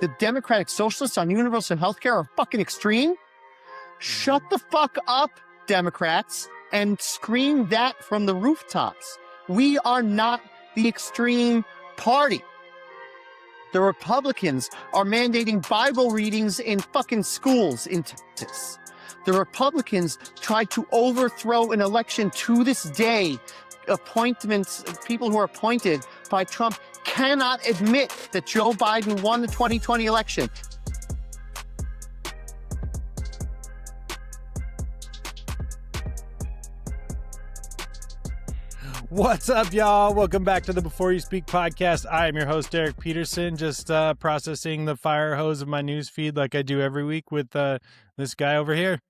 the Democratic Socialists on universal health care are fucking extreme? Shut the fuck up, Democrats, and scream that from the rooftops. We are not the extreme party. The Republicans are mandating Bible readings in fucking schools in Texas. The Republicans tried to overthrow an election to this day. Appointments, people who are appointed by Trump cannot admit that Joe Biden won the 2020 election. What's up, y'all? Welcome back to the Before You Speak podcast. I am your host, Derek Peterson, just processing the fire hose of my news feed like I do every week with this guy over here.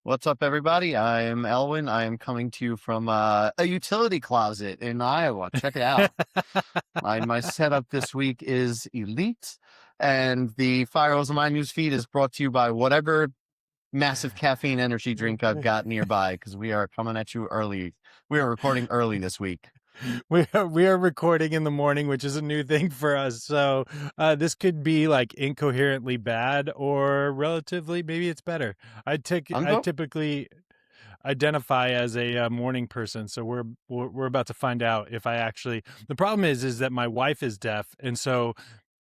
What's up, everybody? I am Elwin. I am coming to you from a utility closet in Iowa. Check it out. My setup this week is elite, and the fire hose of my news feed is brought to you by whatever massive caffeine energy drink I've got nearby, because we are coming at you early. We are recording early this week. We are recording in the morning, which is a new thing for us. So this could be like incoherently bad or relatively, maybe it's better. I typically identify as a morning person, so we're about to find out if I actually. The problem is that my wife is deaf, and so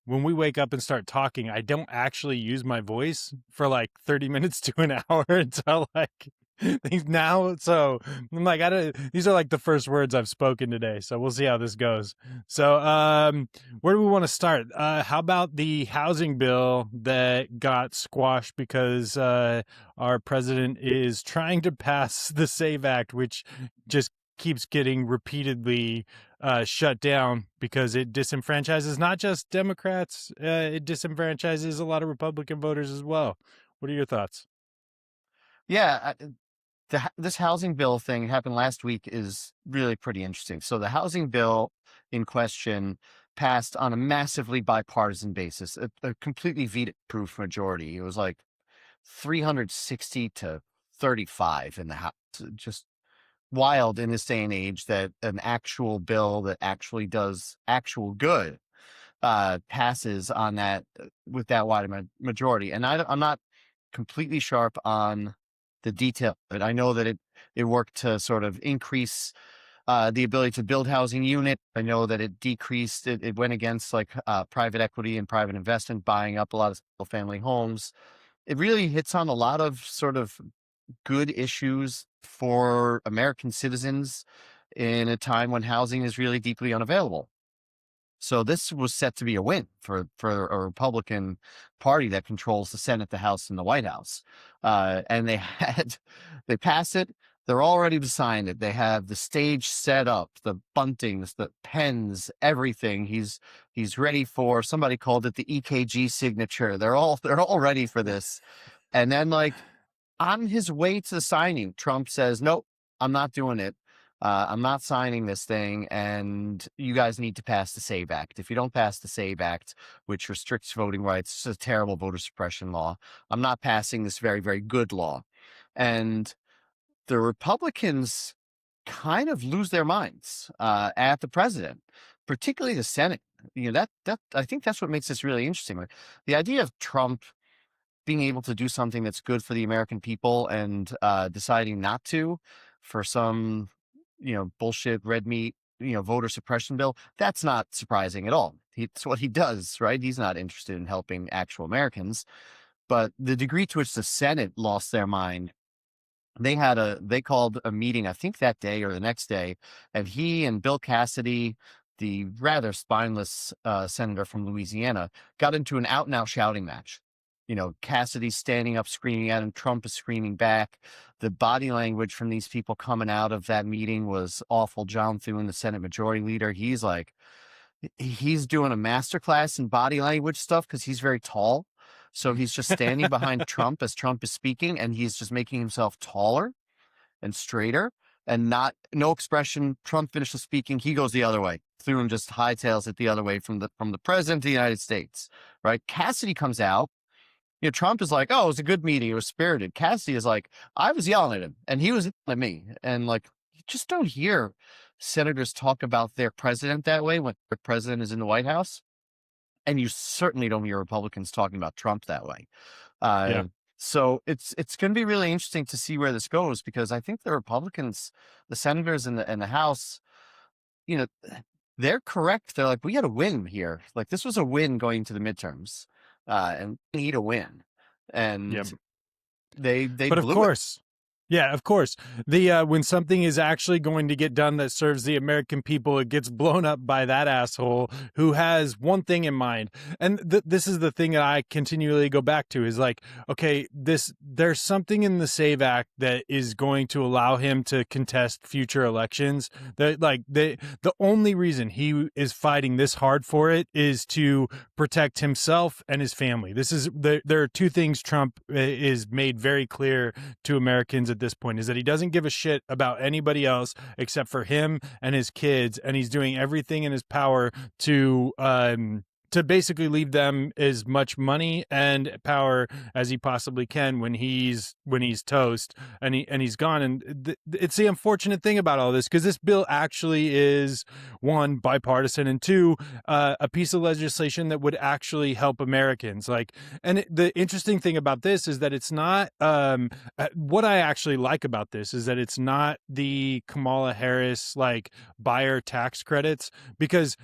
when we wake up and start talking, I don't actually use my voice for like 30 minutes to an hour until like things now. So I'm like, these are like the first words I've spoken today. So we'll see how this goes. So where do we want to start? How about the housing bill that got squashed because our president is trying to pass the SAVE Act, which just keeps getting repeatedly shut down because it disenfranchises not just Democrats, it disenfranchises a lot of Republican voters as well. What are your thoughts? Yeah, this housing bill thing happened last week is really pretty interesting. So the housing bill in question passed on a massively bipartisan basis, a completely veto-proof majority. It was like 360 to 35 in the House. Just wild in this day and age that an actual bill that actually does actual good passes on that with that wide majority. And I'm not completely sharp on the detail, but I know that it worked to sort of increase the ability to build housing unit. I know that it decreased, it went against like private equity and private investment, buying up a lot of single family homes. It really hits on a lot of sort of good issues for American citizens in a time when housing is really deeply unavailable. So this was set to be a win for a Republican Party that controls the Senate, the House, and the White House. And they passed it. They're all ready to sign it. They have the stage set up, the buntings, the pens, everything. He's ready for, somebody called it the EKG signature. They're all ready for this. And then like on his way to the signing, Trump says, nope, I'm not doing it. I'm not signing this thing, and you guys need to pass the SAVE Act. If you don't pass the SAVE Act, which restricts voting rights, it's a terrible voter suppression law, I'm not passing this very, very good law. And the Republicans kind of lose their minds at the president, particularly the Senate. You know, that I think that's what makes this really interesting. Like, the idea of Trump being able to do something that's good for the American people and deciding not to for some, bullshit red meat, voter suppression bill, that's not surprising at all. It's what he does, right? He's not interested in helping actual Americans. But the degree to which the Senate lost their mind, they called a meeting, I think that day or the next day, and he and Bill Cassidy, the rather spineless senator from Louisiana, got into an out-and-out shouting match. Cassidy's standing up, screaming at him. Trump is screaming back. The body language from these people coming out of that meeting was awful. John Thune, the Senate Majority Leader, he's doing a masterclass in body language stuff because he's very tall. So he's just standing behind Trump as Trump is speaking, and he's just making himself taller and straighter and no expression. Trump finishes speaking. He goes the other way. Thune just hightails it the other way from the president of the United States, right? Cassidy comes out. Trump is like, oh, it was a good meeting. It was spirited. Cassidy is like, I was yelling at him and he was yelling at me. And like, you just don't hear senators talk about their president that way when the president is in the White House. and you certainly don't hear Republicans talking about Trump that way. Uh, Yeah. so it's going to be really interesting to see where this goes, because I think the Republicans, the senators in the House, you know, they're correct. They're like, we had a win here. Like, this was a win going to the midterms, and we need a win, Yeah. and they But of blew it. course, yeah, of course, the when something is actually going to get done that serves the American people, it gets blown up by that asshole who has one thing in mind. And this is the thing that I continually go back to is like, okay, there's something in the Save Act that is going to allow him to contest future elections. That like the only reason he is fighting this hard for it is to protect himself and his family. This is there are two things Trump is made very clear to Americans at this point is that he doesn't give a shit about anybody else except for him and his kids, and he's doing everything in his power to basically leave them as much money and power as he possibly can when he's toast and he's gone. And it's the unfortunate thing about all this, because this bill actually is, one, bipartisan, and two, a piece of legislation that would actually help Americans. Like, and the interesting thing about this is that it's not. What I actually like about this is that it's not the Kamala Harris like buyer tax credits, because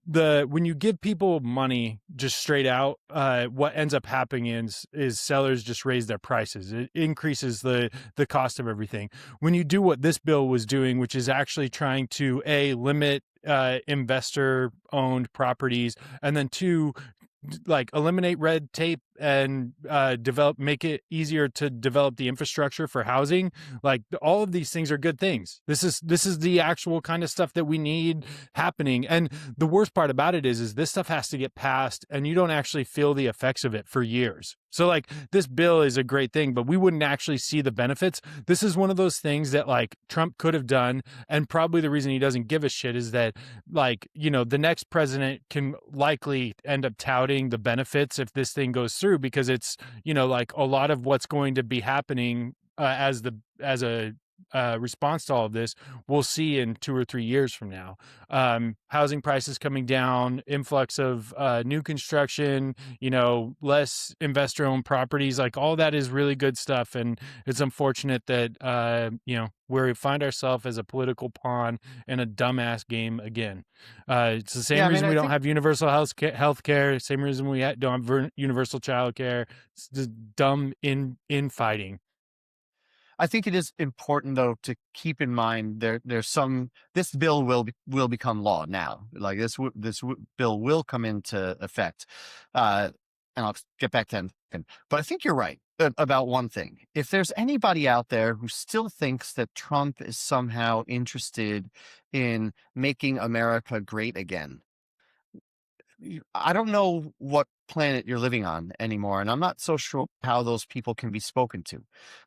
the when you give people money just straight out, what ends up happening is sellers just raise their prices. It increases the cost of everything. When you do what this bill was doing, which is actually trying to limit investor owned properties, and then two, like eliminate red tape and make it easier to develop the infrastructure for housing. Like, all of these things are good things. This is the actual kind of stuff that we need happening. And the worst part about it is this stuff has to get passed, and you don't actually feel the effects of it for years. So like, this bill is a great thing, but we wouldn't actually see the benefits. This is one of those things that like Trump could have done, and probably the reason he doesn't give a shit is that, like, the next president can likely end up touting the benefits if this thing goes through, because it's, like, a lot of what's going to be happening as a response to all of this, we'll see in 2 or 3 years from now. Housing prices coming down, influx of new construction, less investor-owned properties, like all that is really good stuff. And it's unfortunate that where we find ourselves as a political pawn in a dumbass game again. It's the same Yeah, I mean, reason we I don't think have universal health care, same reason we don't have universal child care. It's just dumb infighting. I think it is important, though, to keep in mind there's some, this bill will become law now. Like, bill will come into effect, and I'll get back to that. But I think you're right about one thing. If there's anybody out there who still thinks that Trump is somehow interested in making America great again, I don't know what planet you're living on anymore, and I'm not so sure how those people can be spoken to,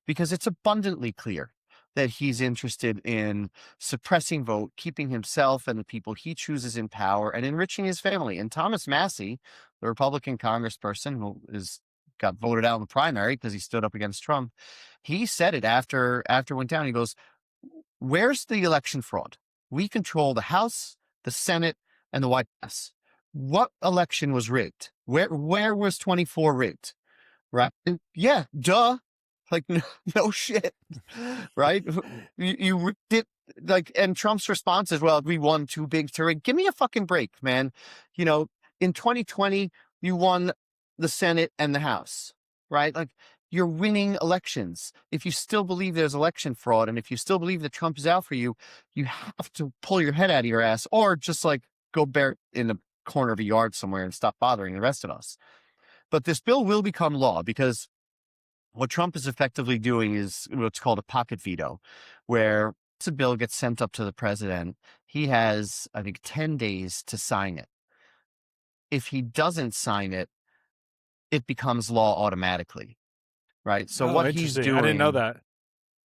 because it's abundantly clear that he's interested in suppressing vote, keeping himself and the people he chooses in power, and enriching his family. And Thomas Massey, the Republican congressperson who got voted out in the primary because he stood up against Trump, he said it after it went down. He goes, "Where's the election fraud? We control the House, the Senate, and the White House. What election was rigged? Where was 24 rigged?" Right? And yeah, duh. Like, no, no shit. Right? You did, like, and Trump's response is, well, we won too big to rig. Give me a fucking break, man. In 2020, you won the Senate and the House, right? Like, you're winning elections. If you still believe there's election fraud, and if you still believe that Trump is out for you, you have to pull your head out of your ass, or just like go bear in the corner of a yard somewhere and stop bothering the rest of us. But this bill will become law, because what Trump is effectively doing is what's called a pocket veto, where once a bill gets sent up to the president, he has, I think, 10 days to sign it. If he doesn't sign it, it becomes law automatically, right? So Oh, what he's interesting. I didn't know doing, that.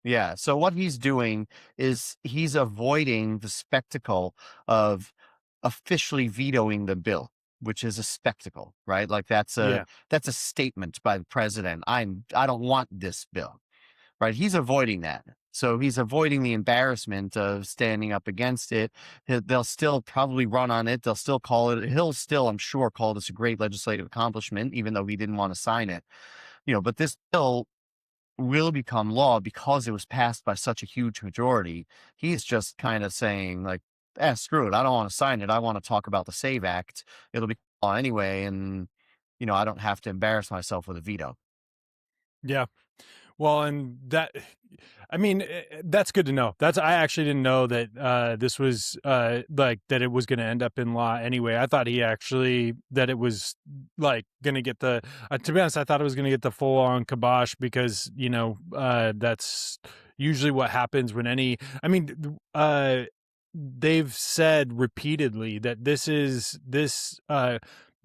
yeah. So what he's doing is he's avoiding the spectacle of officially vetoing the bill, which is a spectacle, right? Like, Yeah. that's a statement by the president. I don't want this bill, right? He's avoiding that. So he's avoiding the embarrassment of standing up against it. They'll still probably run on it. They'll still call it, he'll still, I'm sure, call this a great legislative accomplishment, even though he didn't want to sign it. But this bill will become law because it was passed by such a huge majority. He's just kind of saying, like, screw it. I don't want to sign it. I want to talk about the SAVE Act. It'll be law anyway. And, I don't have to embarrass myself with a veto. Yeah. Well, and that, I mean, that's good to know. I actually didn't know that this was like that it was going to end up in law anyway. I thought that it was like going to get to be honest, I thought it was going to get the full on kibosh because, that's usually what happens when they've said repeatedly that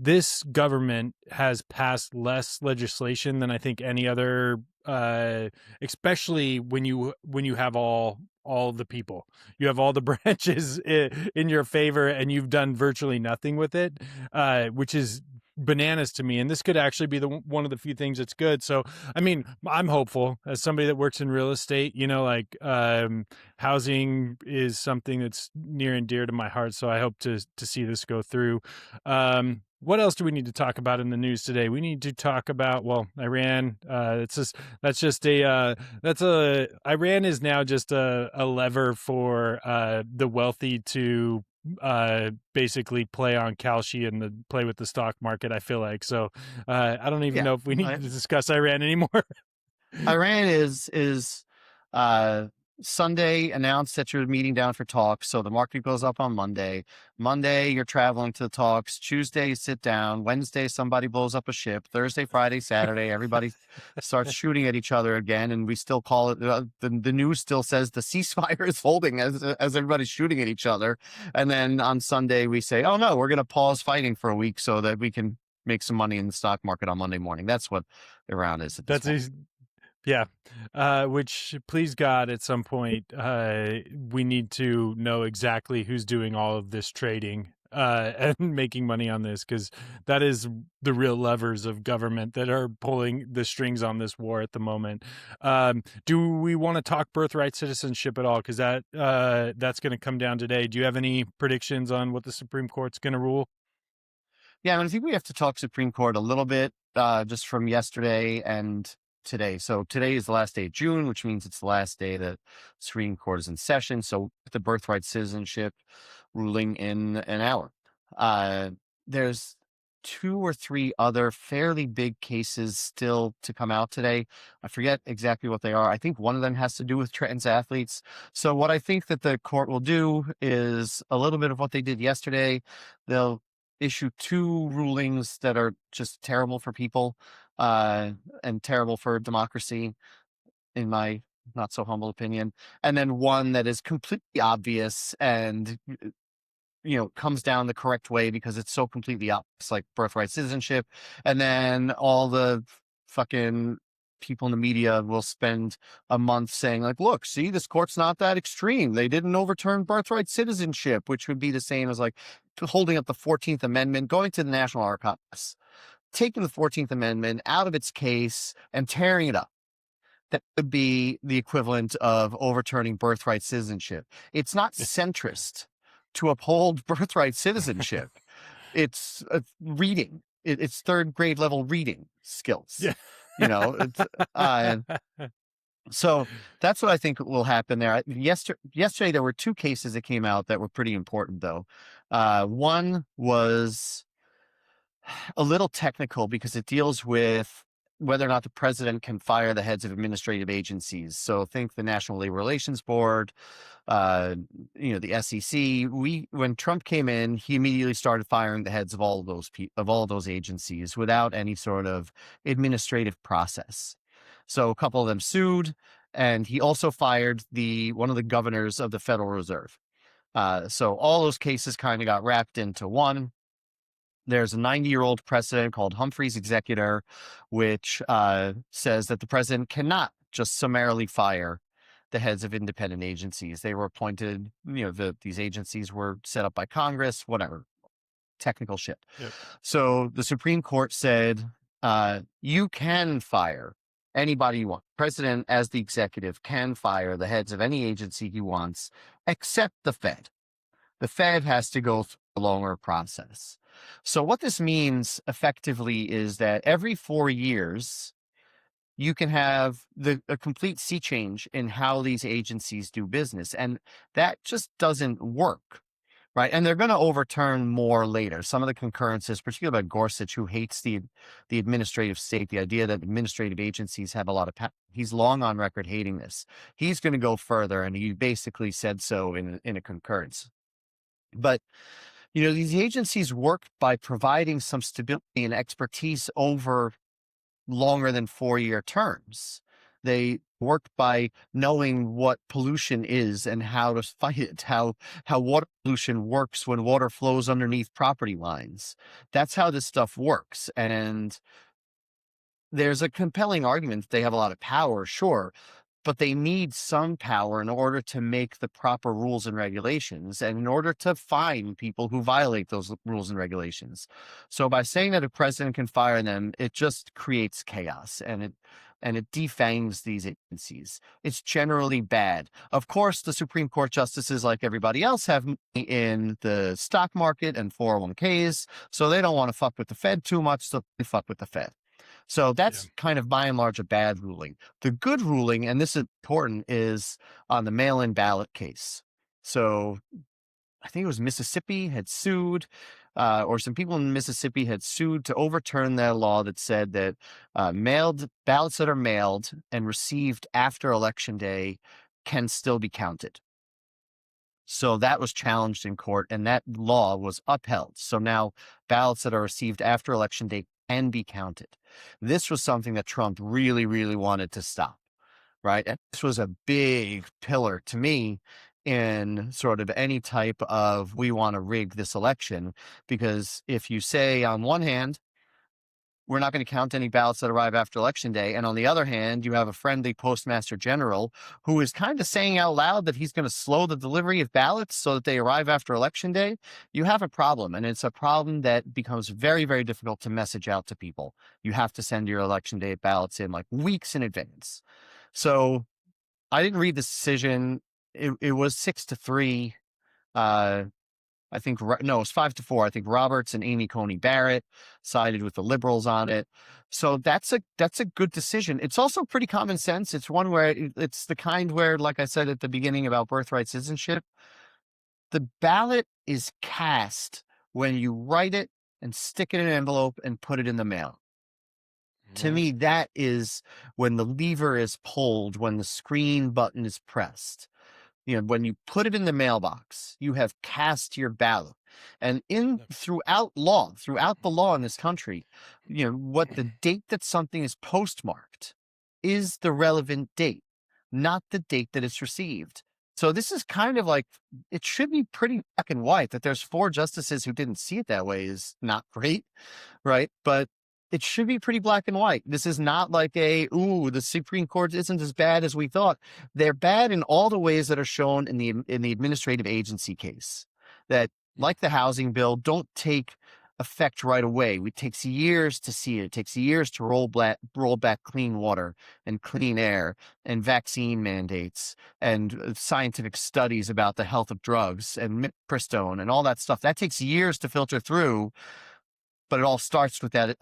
this government has passed less legislation than I think any other, especially when you have all the people, you have all the branches in your favor, and you've done virtually nothing with it, which is bananas to me. And this could actually be one of the few things that's good. So, I mean, I'm hopeful as somebody that works in real estate. Housing is something that's near and dear to my heart. So I hope to see this go through. What else do we need to talk about in the news today? We need to talk about, well, Iran. Iran is now just a lever for the wealthy to basically play on Kalshi and play with the stock market. I feel like so. I don't even Yeah. know if we need to discuss Iran anymore. Iran is uh Sunday announced that you're meeting down for talks. So the market goes up on Monday. Monday, you're traveling to the talks. Tuesday, you sit down. Wednesday, somebody blows up a ship. Thursday, Friday, Saturday, everybody starts shooting at each other again. And we still call it, the news still says the ceasefire is holding as everybody's shooting at each other. And then on Sunday, we say, oh no, we're going to pause fighting for a week so that we can make some money in the stock market on Monday morning. That's what Iran is at this point. Yeah. Which, please God, at some point, we need to know exactly who's doing all of this trading and making money on this, because that is the real levers of government that are pulling the strings on this war at the moment. Do we want to talk birthright citizenship at all? Because that's going to come down today. Do you have any predictions on what the Supreme Court's going to rule? Yeah, I think we have to talk Supreme Court a little bit, just from yesterday and today. So today is the last day of June, which means it's the last day that Supreme Court is in session. So the birthright citizenship ruling in an hour. There's two or three other fairly big cases still to come out today. I forget exactly what they are. I think one of them has to do with trans athletes. So what I think that the court will do is a little bit of what they did yesterday. They'll issue two rulings that are just terrible for people, and terrible for democracy, in my not so humble opinion. And then one that is completely obvious and comes down the correct way because it's so completely obvious, like birthright citizenship. And then all the fucking people in the media will spend a month saying, like, look, see, this court's not that extreme. They didn't overturn birthright citizenship, which would be the same as like holding up the 14th Amendment, going to the National Archives, taking the 14th Amendment out of its case and tearing it up. That would be the equivalent of overturning birthright citizenship. It's not centrist to uphold birthright citizenship. It's reading. It's third grade level reading skills. Yeah. So that's what I think will happen there. Yesterday, there were two cases that came out that were pretty important, though. One was a little technical because it deals with whether or not the president can fire the heads of administrative agencies. So think the National Labor Relations Board, the SEC. When Trump came in, he immediately started firing the heads of all of those agencies without any sort of administrative process. So a couple of them sued, and he also fired one of the governors of the Federal Reserve. So all those cases kind of got wrapped into one. There's a 90-year-old precedent called Humphrey's Executor, which says that the president cannot just summarily fire the heads of independent agencies. They were appointed, these agencies were set up by Congress, whatever, technical shit. Yep. So the Supreme Court said, you can fire Anybody you want. President, as the executive, can fire the heads of any agency he wants, except the Fed. The Fed has to go through a longer process. So what this means effectively is that every 4 years, you can have a complete sea change in how these agencies do business. And that just doesn't work. Right. And they're going to overturn more later. Some of the concurrences, particularly about Gorsuch, who hates the administrative state, the idea that administrative agencies have a lot of power. He's long on record hating this. He's going to go further, and he basically said so in a concurrence. But these agencies work by providing some stability and expertise over longer than 4-year terms. They work by knowing what pollution is and how to fight it, how water pollution works when water flows underneath property lines. That's how this stuff works. And there's a compelling argument that they have a lot of power, sure, but they need some power in order to make the proper rules and regulations and in order to fine people who violate those rules and regulations. So by saying that a president can fire them, it just creates chaos, and it defangs these agencies. It's generally bad. Of course, the Supreme Court justices, like everybody else, have money in the stock market and 401ks, so they don't want to fuck with the Fed too much, so they fuck with the Fed. So that's kind of by and large a bad ruling. The good ruling, and this is important, is on the mail-in ballot case. So I think it was Mississippi had sued, or some people in Mississippi had sued to overturn that law that said that mailed ballots that are mailed and received after Election Day can still be counted. So that was challenged in court, and that law was upheld. So now ballots that are received after Election Day can be counted. This was something that Trump really, really wanted to stop, right? And this was a big pillar to me in sort of any type of we want to rig this election, because if you say on one hand, we're not going to count any ballots that arrive after Election Day, and on the other hand, you have a friendly postmaster general who is kind of saying out loud that he's going to slow the delivery of ballots so that they arrive after Election Day, you have a problem. And it's a problem that becomes very, very difficult to message out to people. You have to send your Election Day ballots in like weeks in advance. So I didn't read this decision. It was 6-3. I think, no, it was 5-4. I think Roberts and Amy Coney Barrett sided with the liberals on it. So that's a good decision. It's also pretty common sense. It's one where it's the kind where, like I said at the beginning about birthright citizenship, the ballot is cast when you write it and stick it in an envelope and put it in the mail. To me, that is when the lever is pulled, when the screen button is pressed. When you put it in the mailbox, you have cast your ballot. And throughout the law in this country, what the date that something is postmarked is the relevant date, not the date that it's received. So this is kind of like, it should be pretty black and white. That there's 4 justices who didn't see it that way is not great, right? But it should be pretty black and white. This is not like the Supreme Court isn't as bad as we thought. They're bad in all the ways that are shown in the administrative agency case, that, like the housing bill, don't take effect right away. It takes years to see it. It takes years to roll back clean water and clean air and vaccine mandates and scientific studies about the health of drugs and mifepristone and all that stuff. That takes years to filter through. But it all starts with that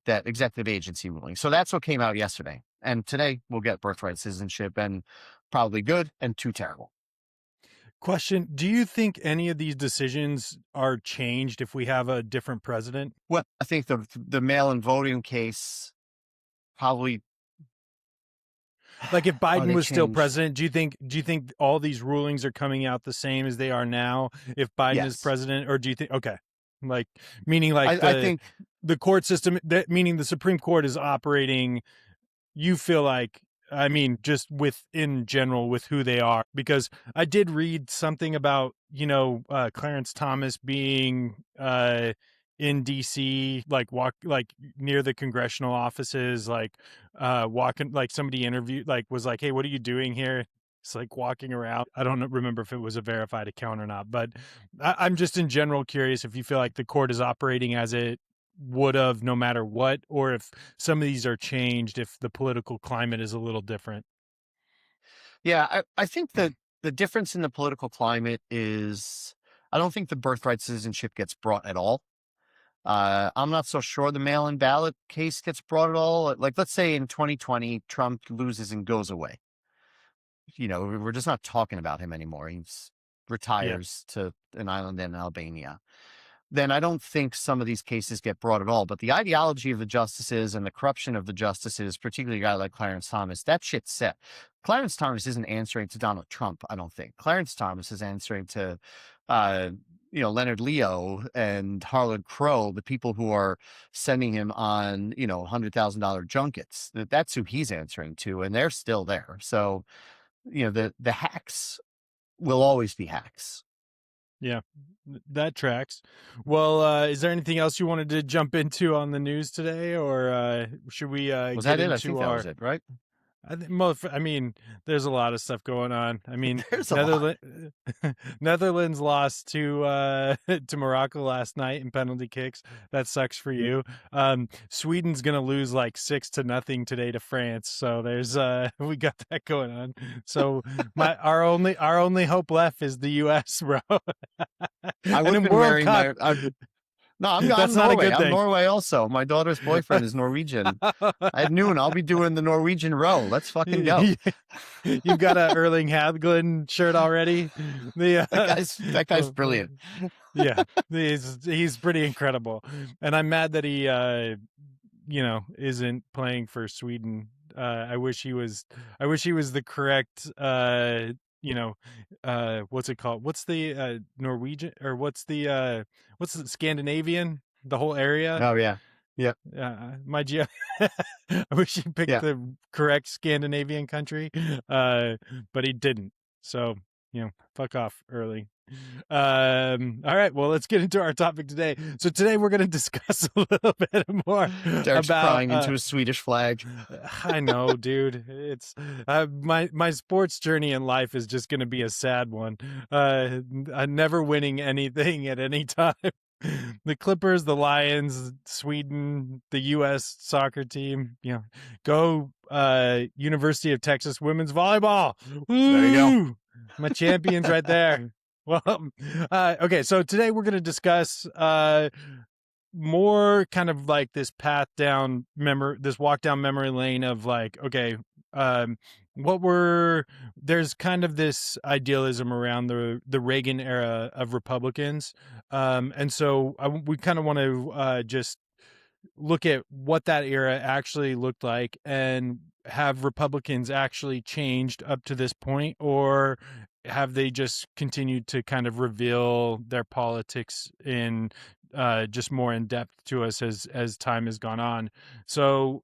executive agency ruling. So that's what came out yesterday. And today we'll get birthright citizenship, and probably good and too terrible. Question: do you think any of these decisions are changed if we have a different president? Well, I think the mail-in voting case probably. Like if Biden was still president, do you think all these rulings are coming out the same as they are now if Biden is president? Or do you think, okay, like, meaning like I think the court system, meaning the Supreme Court is operating, you feel like, I mean, just in general with who they are, because I did read something about, Clarence Thomas being in DC, like near the congressional offices, walking, like somebody interviewed, was like, hey, what are you doing here? It's like walking around. I don't remember if it was a verified account or not, but I'm just in general curious if you feel like the court is operating as it would have no matter what, or if some of these are changed if the political climate is a little different. Yeah, I think that the difference in the political climate is I don't think the birthright citizenship gets brought at all. I'm not so sure the mail-in ballot case gets brought at all. Like, let's say in 2020, Trump loses and goes away. We're just not talking about him anymore. He's Yeah. retires to an island in Albania. Then I don't think some of these cases get brought at all. But the ideology of the justices and the corruption of the justices, particularly a guy like Clarence Thomas, that shit's set. Clarence Thomas isn't answering to Donald Trump, I don't think. Clarence Thomas is answering to, uh, Leonard Leo and Harlan Crow, the people who are sending him on, $100,000 junkets. That's who he's answering to, and they're still there. So, the hacks will always be hacks. Yeah, that tracks. Well, is there anything else you wanted to jump into on the news today, or should we Was get that it? I think into that was our? it, right? I mean, there's a lot of stuff going on. I mean, There's a lot. Netherlands Netherlands lost to to Morocco last night in penalty kicks. That sucks for you. Sweden's gonna lose like 6-0 today to France. So there's we got that going on. So our only hope left is the U.S., bro. I And would have in been World wearing Cup, my. No, I'm that's I'm not a Norway. good I'm thing. Norway also. My daughter's boyfriend is Norwegian. At noon, I'll be doing the Norwegian row. Let's fucking go. You've got a Erling Haaland shirt already. The That guy's brilliant. yeah, he's pretty incredible, and I'm mad that he isn't playing for Sweden. I wish he was. I wish he was the correct. What's it called? What's the Norwegian, or what's the Scandinavian? The whole area. Oh yeah, yeah, My geo. I wish he picked yeah. the correct Scandinavian country, but he didn't. So fuck off early. All right, well, let's get into our topic today. So today we're going to discuss a little bit more Derek's about. crying into a Swedish flag. I know, dude. It's my sports journey in life is just going to be a sad one. I'm never winning anything at any time. The Clippers, the Lions, Sweden, the U.S. soccer team. Go University of Texas women's volleyball. Woo! There you go. My champions right there. Well, okay. So today we're going to discuss more kind of like this this walk down memory lane of like, okay, um, there's kind of this idealism around the Reagan era of Republicans, and so we kind of want to just look at what that era actually looked like and have Republicans actually changed up to this point, or have they just continued to kind of reveal their politics in just more in depth to us as time has gone on? So,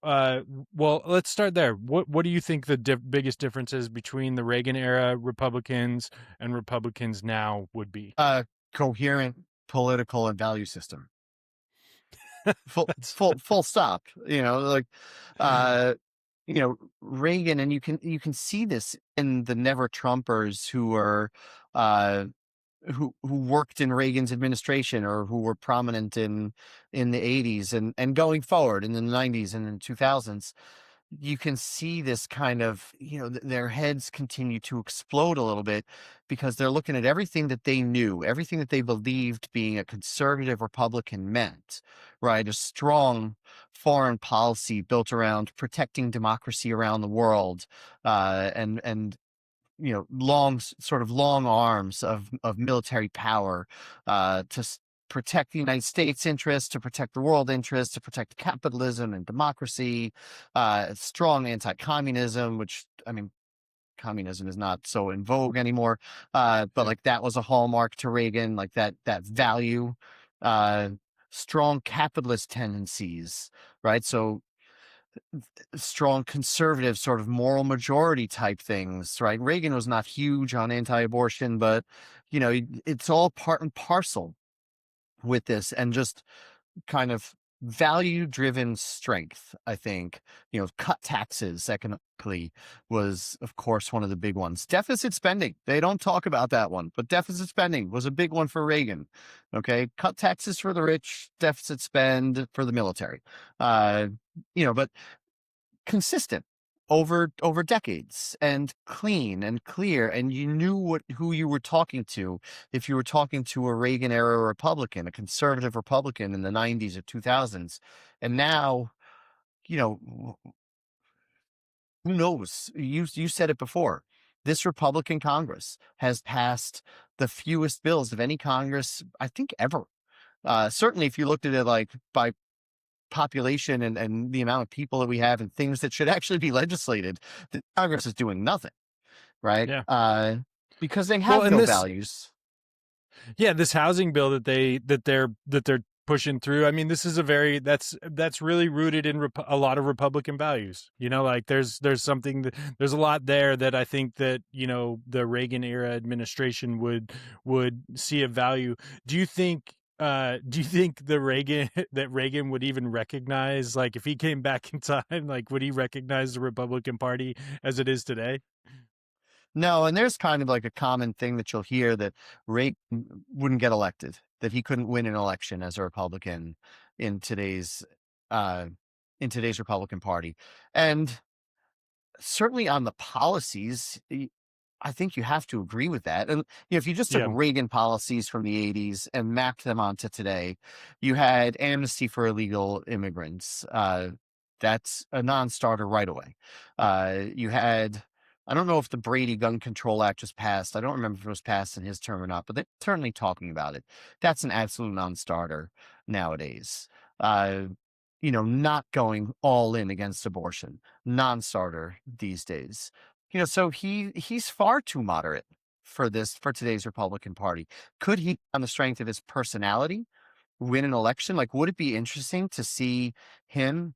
well, let's start there. What do you think the biggest differences between the Reagan era Republicans and Republicans now would be? Coherent political and value system. Full stop. Uh, Reagan, and you can see this in the never Trumpers who are who worked in Reagan's administration or who were prominent in the 80s and going forward in the 90s and in 2000s. You can see this kind of, their heads continue to explode a little bit because they're looking at everything that they knew, everything that they believed being a conservative Republican meant, right? A strong foreign policy built around protecting democracy around the world, and long arms of military power, protect the United States interests, to protect the world interests, to protect capitalism and democracy, strong anti-communism, which, I mean, communism is not so in vogue anymore. But like that was a hallmark to Reagan, like that value, uh, strong capitalist tendencies, right? So strong conservative sort of moral majority type things, right? Reagan was not huge on anti-abortion, but it's all part and parcel with this, and just kind of value driven strength, I think. Cut taxes economically was, of course, one of the big ones. Deficit spending, they don't talk about that one, but deficit spending was a big one for Reagan. Okay, cut taxes for the rich, deficit spend for the military. uh but consistent over decades, and clean and clear, and you knew who you were talking to. If you were talking to a Reagan era Republican, a conservative Republican in the 90s or 2000s. And now, you know who knows? You said it before. This Republican Congress has passed the fewest bills of any Congress, I think, ever. Certainly if you looked at it like by population and the amount of people that we have and things that should actually be legislated, the Congress is doing nothing, right? Yeah. Because they Well, have and no this, values. yeah, this housing bill that they're pushing through. I mean, this is a very that's really rooted in a lot of Republican values. Like there's something there's a lot there that I think that the Reagan era administration would see a value. Do you think? Do you think the Reagan that Reagan would even recognize, like, if he came back in time, like, would he recognize the Republican Party as it is today? No, and there's kind of like a common thing that you'll hear, that Reagan wouldn't get elected, that he couldn't win an election as a Republican in today's uh, Republican Party. And certainly on the policies, I think you have to agree with that. And if you just took Yeah. Reagan policies from the 80s and mapped them onto today, you had amnesty for illegal immigrants. That's a non-starter right away. You had, I don't know if the Brady Gun Control Act was passed. I don't remember if it was passed in his term or not, but they're certainly talking about it. That's an absolute non-starter nowadays. Uh, not going all in against abortion, non-starter these days. So he's far too moderate for today's Republican Party. Could he, on the strength of his personality, win an election? Like, would it be interesting to see him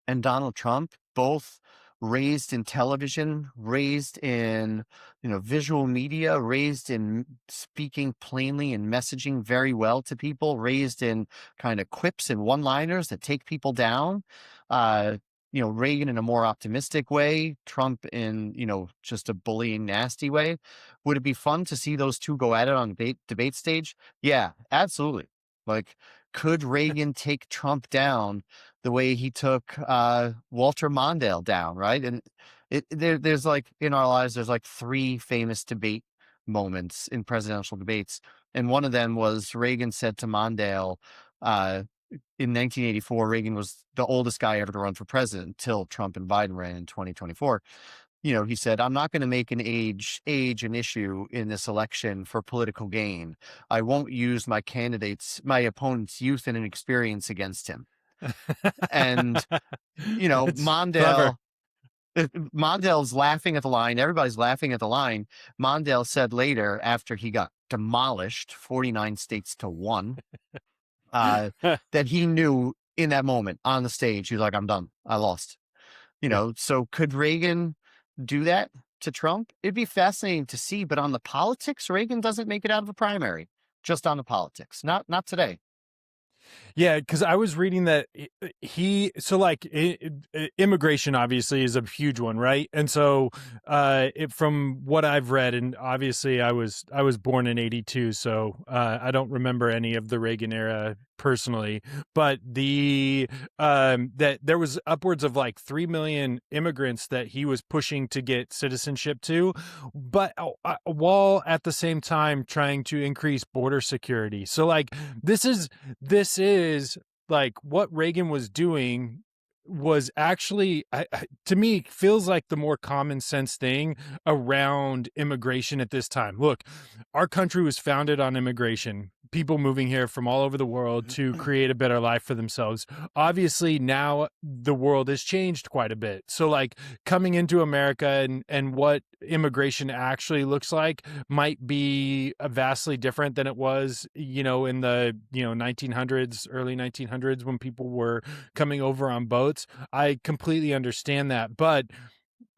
and Donald Trump, both raised in television, raised in, visual media, raised in speaking plainly and messaging very well to people, raised in kind of quips and one-liners that take people down. Uh, Reagan in a more optimistic way, Trump in, just a bullying, nasty way. Would it be fun to see those two go at it on debate stage? Yeah, absolutely. Like, could Reagan take Trump down the way he took Walter Mondale down, right? And there's like, in our lives, there's like three famous debate moments in presidential debates, and one of them was Reagan said to Mondale, uh, in 1984, Reagan was the oldest guy ever to run for president until Trump and Biden ran in 2024. He said, "I'm not going to make age an issue in this election for political gain. I won't use my opponent's youth and inexperience against him." And It's clever. Mondale's laughing at the line. Everybody's laughing at the line. Mondale said later, after he got demolished 49 states to one, that he knew in that moment on the stage, he's like, "I'm done. I lost." Yeah. So could Reagan do that to Trump? It'd be fascinating to see. But on the politics, Reagan doesn't make it out of the primary. Just on the politics, not today. Yeah, because I was reading that so like immigration obviously is a huge one, right? And so, from what I've read, and obviously I was born in '82, so I don't remember any of the Reagan era personally, but that there was upwards of like 3 million immigrants that he was pushing to get citizenship to, but while at the same time trying to increase border security. So like this is like what Reagan was doing was actually, to me, feels like the more common sense thing around immigration at this time. Look, our country was founded on immigration, people moving here from all over the world to create a better life for themselves. Obviously, now the world has changed quite a bit. So, like, coming into America and what immigration actually looks like might be vastly different than it was, in the 1900s, early 1900s, when people were coming over on boats. I completely understand that, but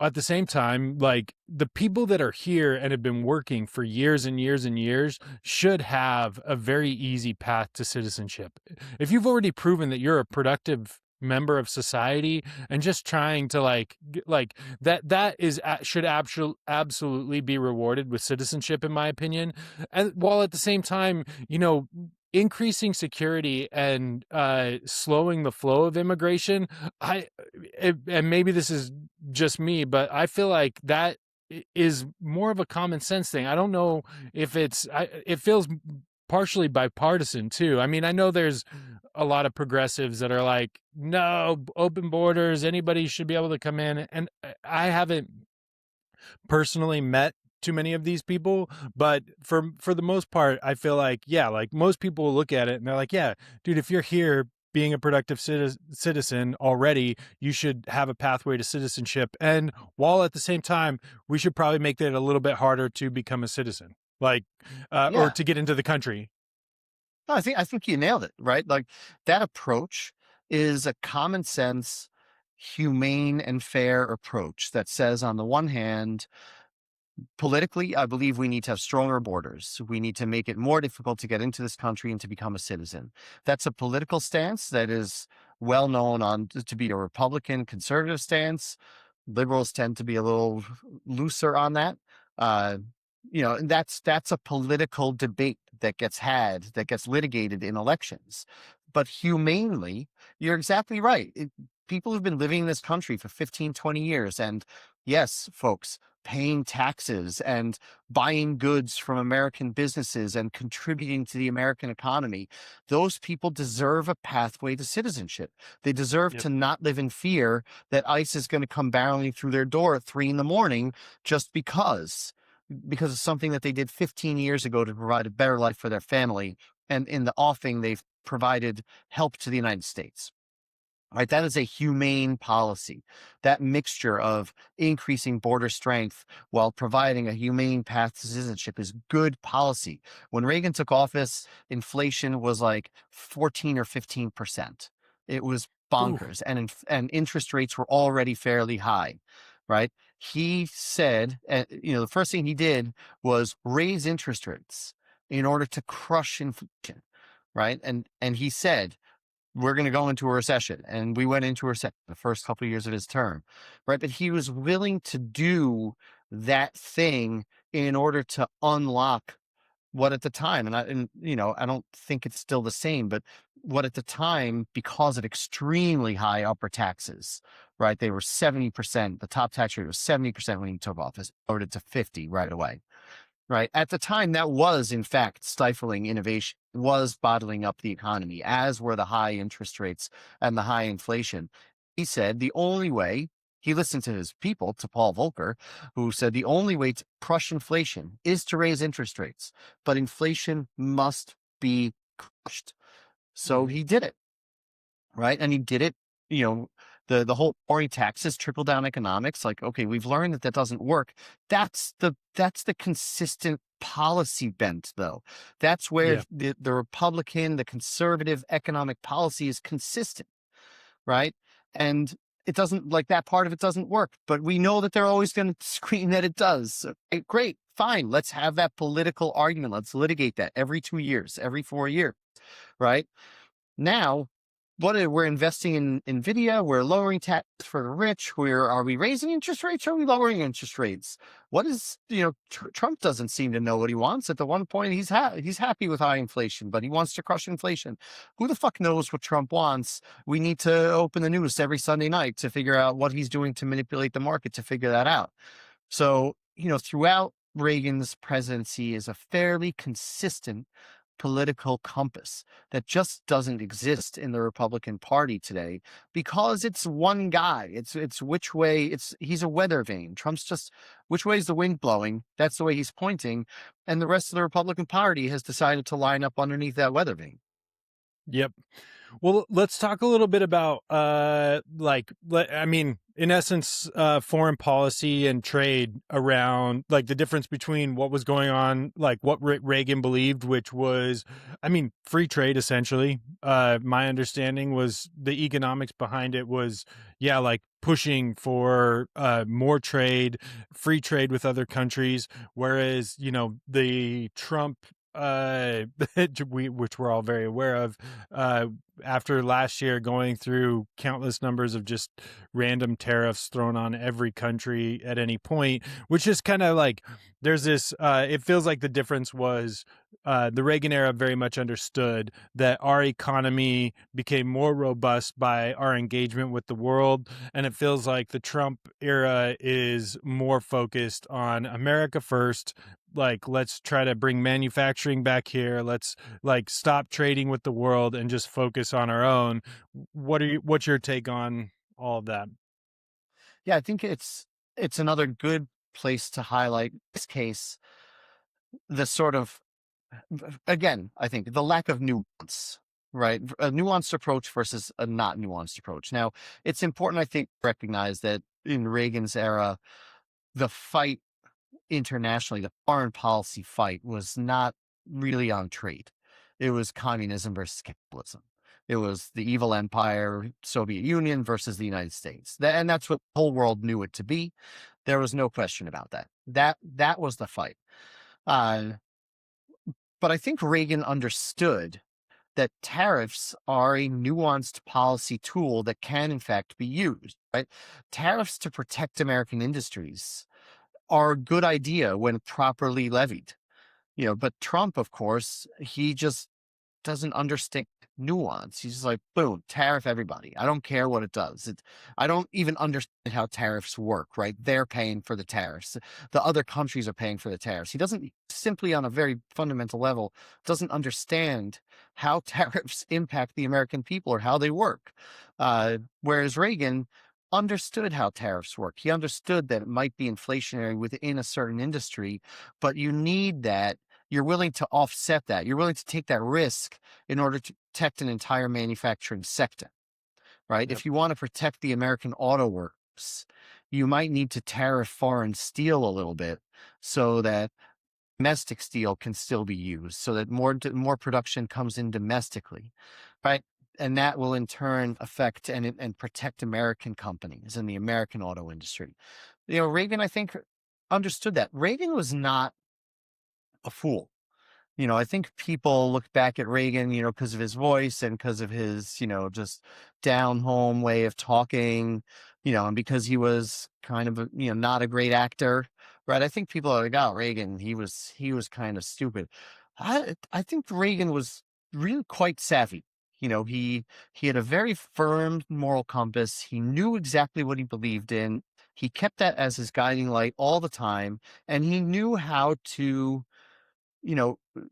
At the same time, like, the people that are here and have been working for years and years and years should have a very easy path to citizenship. If you've already proven that you're a productive member of society and just trying to like that is should absolutely be rewarded with citizenship, in my opinion. And while at the same time, increasing security and slowing the flow of immigration, and maybe this is just me, but I feel like that is more of a common sense thing. I don't know if it feels partially bipartisan too. I mean, I know there's a lot of progressives that are like, no, open borders, anybody should be able to come in. And I haven't personally met too many of these people, but for the most part, I feel like, yeah, like most people will look at it and they're like, yeah, dude, if you're here being a productive citizen already, you should have a pathway to citizenship. And while at the same time, we should probably make it a little bit harder to become a citizen, like, or Yeah. to get into the country. No, I think you nailed it, right? Like that approach is a common sense, humane and fair approach that says on the one hand, politically, I believe we need to have stronger borders. We need to make it more difficult to get into this country and to become a citizen. That's a political stance that is well known on to be a Republican conservative stance. Liberals tend to be a little looser on that. Uh, and that's a political debate that gets had, that gets litigated in elections. But humanely, you're exactly right. People have been living in this country for 15, 20 years. And yes, folks, paying taxes and buying goods from American businesses and contributing to the American economy, those people deserve a pathway to citizenship. They deserve Yep. to not live in fear that ICE is going to come barreling through their door at 3 a.m. just because of something that they did 15 years ago to provide a better life for their family. And in the offing, they've provided help to the United States. Right, that is a humane policy. That mixture of increasing border strength while providing a humane path to citizenship is good policy. When Reagan took office, inflation was like 14 or 15%. It was Ooh. bonkers, and interest rates were already fairly high. Right, he said, the first thing he did was raise interest rates in order to crush inflation. Right, and he said, we're going to go into a recession. And we went into a recession the first couple of years of his term, right? But he was willing to do that thing in order to unlock what at the time, I don't think it's still the same, but what at the time, because of extremely high upper taxes, right? They were 70%. The top tax rate was 70% when he took office, lowered it to 50 right away. Right. At the time, that was, in fact, stifling innovation, was bottling up the economy, as were the high interest rates and the high inflation. He said the only way, he listened to his people, to Paul Volcker, who said the only way to crush inflation is to raise interest rates, but inflation must be crushed. So Mhm. he did it. Right, and he did it, you know, the whole Ori taxes, trickle down economics, like, okay, we've learned that that doesn't work. That's the consistent policy bent, though. That's where Yeah. the Republican, the conservative economic policy is consistent, right? And it doesn't, like, that part of it doesn't work, but we know that they're always gonna scream that it does. So, great, fine, let's have that political argument. Let's litigate that every 2 years, every 4 years, right? Now, we're investing in Nvidia, we're lowering tax for the rich. Are we raising interest rates? Or are we lowering interest rates? What is Trump doesn't seem to know what he wants. At the one point, he's happy with high inflation, but he wants to crush inflation. Who the fuck knows what Trump wants? We need to open the news every Sunday night to figure out what he's doing to manipulate the market to figure that out. So throughout Reagan's presidency is a fairly consistent political compass that just doesn't exist in the Republican Party today because it's one guy. It's which way he's a weather vane. Trump's just which way is the wind blowing? That's the way he's pointing. And the rest of the Republican Party has decided to line up underneath that weather vane. Yep. Well, let's talk a little bit about I mean, in essence, foreign policy and trade around like the difference between what was going on, like what Reagan believed, which was, I mean, free trade essentially. My understanding was the economics behind it was, yeah, like pushing for more trade, free trade with other countries, whereas the Trump which we're all very aware of, uh, after last year going through countless numbers of just random tariffs thrown on every country at any point, which is kind of like there's this. It feels like the difference was the Reagan era very much understood that our economy became more robust by our engagement with the world, and it feels like the Trump era is more focused on America first. Like, let's try to bring manufacturing back here. Let's like stop trading with the world and just focus on our own. What's your take on all of that? Yeah, I think it's another good place to highlight this case, the sort of, again, I think the lack of nuance, right? A nuanced approach versus a not nuanced approach. Now, it's important, I think, to recognize that in Reagan's era, the fight internationally, the foreign policy fight was not really on trade. It was communism versus capitalism. It was the evil empire, Soviet Union versus the United States. And that's what the whole world knew it to be. There was no question about that. That was the fight. Uh, but I think Reagan understood that tariffs are a nuanced policy tool that can, in fact, be used. Right? Tariffs to protect American industries are a good idea when properly levied. But Trump, of course, he just doesn't understand nuance. He's just like, boom, tariff everybody. I don't care what it does. I don't even understand how tariffs work, right? They're paying for the tariffs. The other countries are paying for the tariffs. He doesn't, simply on a very fundamental level, doesn't understand how tariffs impact the American people or how they work. Whereas Reagan understood how tariffs work. He understood that it might be inflationary within a certain industry, but you need that. You're willing to offset that. You're willing to take that risk in order to protect an entire manufacturing sector, right? Yep. If you want to protect the American auto workers, you might need to tariff foreign steel a little bit so that domestic steel can still be used, so that more production comes in domestically, right? And that will in turn affect and protect American companies and the American auto industry. Reagan, I think, understood that. Reagan was not a fool. I think people look back at Reagan, because of his voice and because of his, just down home way of talking, and because he was kind of not a great actor, right? I think people are like, oh, Reagan, he was kind of stupid. I think Reagan was really quite savvy. He had a very firm moral compass. He knew exactly what he believed in. He kept that as his guiding light all the time, and he knew how to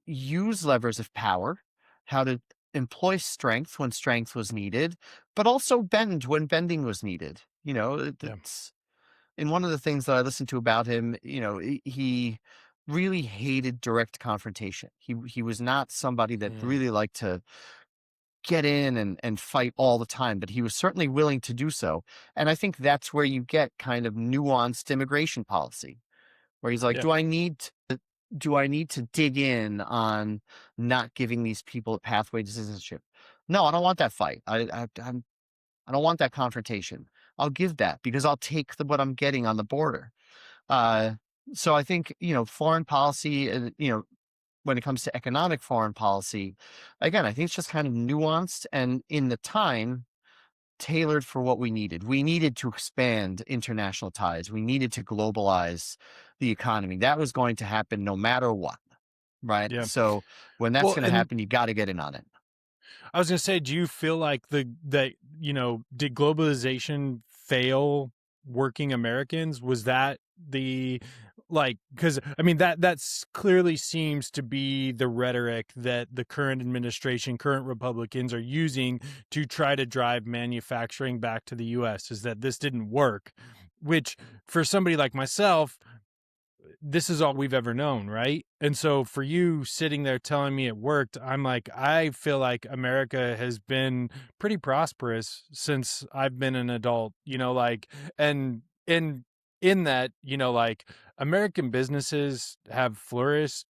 use levers of power, how to employ strength when strength was needed, but also bend when bending was needed. Yeah. It's and one of the things that I listened to about him, he really hated direct confrontation. He was not somebody that Mm. really liked to get in and fight all the time, but he was certainly willing to do so. And I think that's where you get kind of nuanced immigration policy where he's like, Yeah. do I need to dig in on not giving these people a pathway to citizenship? No, I don't want that fight. I don't want that confrontation. I'll give that because I'll take what I'm getting on the border. Uh, so I think foreign policy, when it comes to economic foreign policy, again, I think it's just kind of nuanced and in the time tailored for what we needed. We needed to expand international ties. We needed to globalize the economy. That was going to happen no matter what, right? Yeah. So when that's Well, going to and happen, you got to get in on it. I was gonna say, do you feel like did globalization fail working Americans? Was that the like because I mean that's clearly seems to be the rhetoric that the current administration, current Republicans are using to try to drive manufacturing back to the US is that this didn't work, which for somebody like myself this is all we've ever known, right? And so for you sitting there telling me it worked, I'm like, I feel like America has been pretty prosperous since I've been an adult, like, and in that, like, American businesses have flourished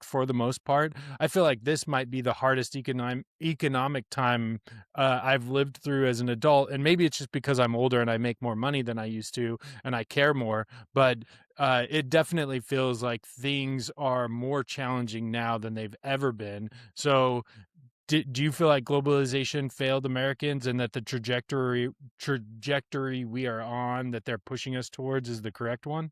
for the most part. I feel like this might be the hardest economic time I've lived through as an adult, and maybe it's just because I'm older and I make more money than I used to, and I care more. But it definitely feels like things are more challenging now than they've ever been. So, do you feel like globalization failed Americans, and that the trajectory we are on, that they're pushing us towards, is the correct one?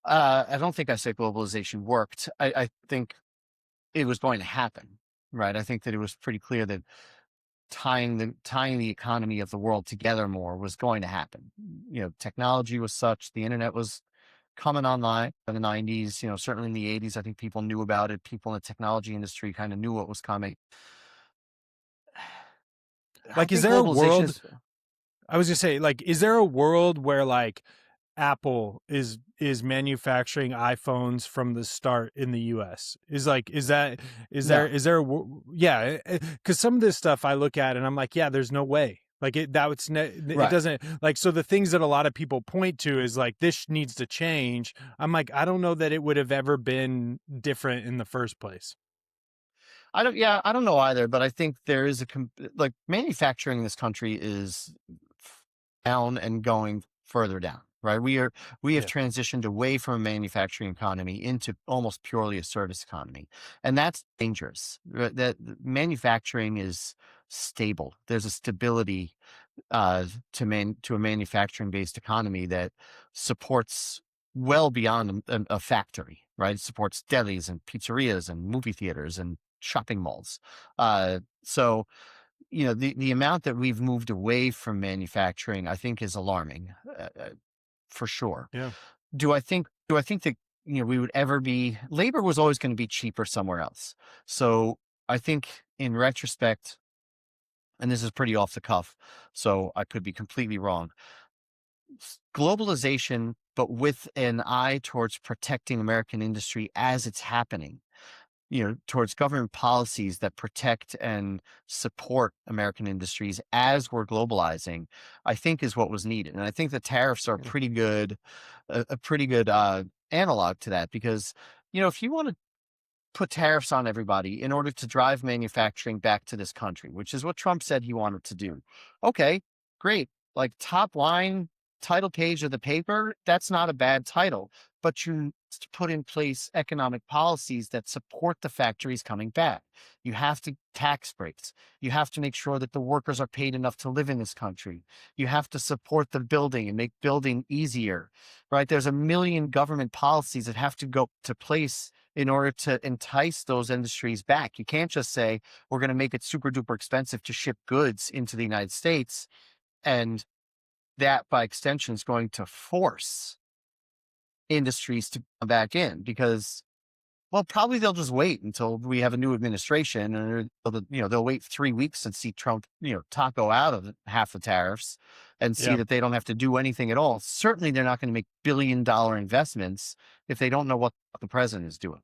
I don't think I said globalization worked. I think it was going to happen, right? I think that it was pretty clear that tying the economy of the world together more was going to happen. Technology was such, the internet was coming online in the 90s, certainly in the 80s. I think people knew about it. People in the technology industry kind of knew what was coming. I Like, is think there a globalization world? is, I was gonna say, like, is there a world where, like, Apple is manufacturing iPhones from the start in the US? no, Yeah, because some of this stuff I look at and I'm like, yeah, there's no way. Like, it right. doesn't, like, so the things that a lot of people point to is like, this needs to change. I'm like, I don't know that it would have ever been different in the first place. I don't know either, but I think there is like manufacturing in this country is down and going further down, right? We have Yeah, transitioned away from a manufacturing economy into almost purely a service economy. And that's dangerous. That manufacturing is stable. There's a stability to a manufacturing based economy that supports well beyond a factory, right? It supports delis and pizzerias and movie theaters and shopping malls. So the amount that we've moved away from manufacturing, I think, is alarming, for sure. yeah, Do I think that we would ever be labor was always going to be cheaper somewhere else. So I think in retrospect, and this is pretty off the cuff, so I could be completely wrong. Globalization, but with an eye towards protecting American industry as it's happening, towards government policies that protect and support American industries as we're globalizing, I think is what was needed. And I think the tariffs are yeah, a pretty good analog to that, because, if you want to put tariffs on everybody in order to drive manufacturing back to this country, which is what Trump said he wanted to do. Okay, great. Like, top line title page of the paper, that's not a bad title, but you need to put in place economic policies that support the factories coming back. You have to tax breaks. You have to make sure that the workers are paid enough to live in this country. You have to support the building and make building easier, right? There's a million government policies that have to go to place in order to entice those industries back. You can't just say, we're going to make it super duper expensive to ship goods into the United States. And that, by extension, is going to force industries to come back in, because, well, probably they'll just wait until we have a new administration, and they'll wait 3 weeks and see Trump, taco out of half the tariffs and see yeah. that they don't have to do anything at all. Certainly, they're not going to make billion-dollar investments if they don't know what the president is doing.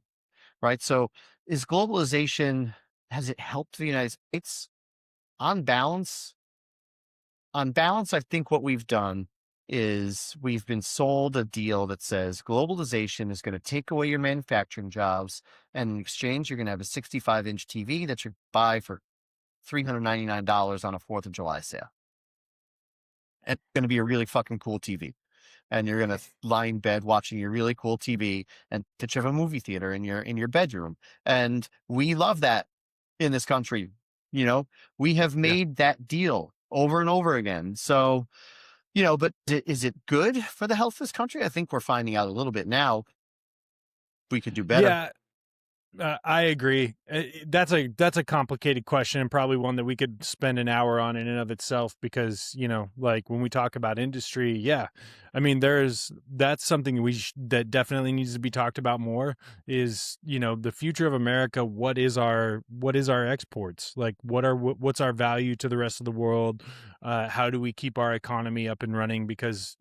Right. So is globalization, has it helped the United States? On balance, I think what we've done is we've been sold a deal that says globalization is going to take away your manufacturing jobs. And in exchange, you're going to have a 65-inch TV that you buy for $399 on a 4th of July sale. And it's going to be a really fucking cool TV. And you're gonna lie in bed watching your really cool TV, and that you have a movie theater in your bedroom. And we love that in this country. We have Yeah. made that deal over and over again. So, but is it good for the health of this country? I think we're finding out a little bit now. We could do better. Yeah, I agree. That's a complicated question, and probably one that we could spend an hour on in and of itself. Because like when we talk about industry, yeah, I mean, that's something that definitely needs to be talked about more. Is the future of America? What is our exports? Like, what's our value to the rest of the world? How do we keep our economy up and running? Because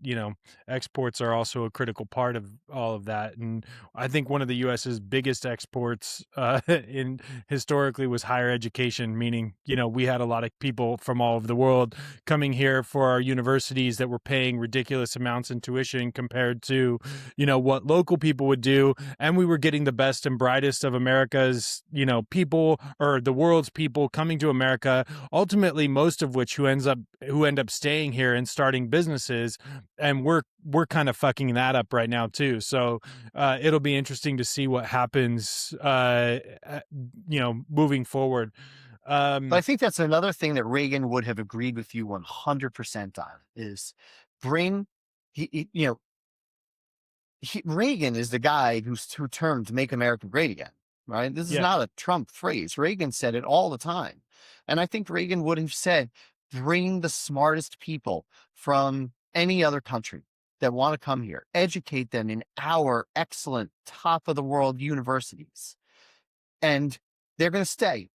exports are also a critical part of all of that, and I think one of the U.S.'s biggest exports in historically was higher education, meaning we had a lot of people from all over the world coming here for our universities that were paying ridiculous amounts in tuition compared to what local people would do, and we were getting the best and brightest of America's people, or the world's people, coming to America. Ultimately, most of which who end up staying here and starting businesses, and we're kind of fucking that up right now too. So it'll be interesting to see what happens, moving forward. But I think that's another thing that Reagan would have agreed with you 100% on is bring, you know, Reagan is the guy who termed "Make America Great Again." Right? This is Yeah, not a Trump phrase. Reagan said it all the time, and I think Reagan would have said, "Bring the smartest people from any other country that want to come here, educate them in our excellent top of the world universities, and they're going to stay."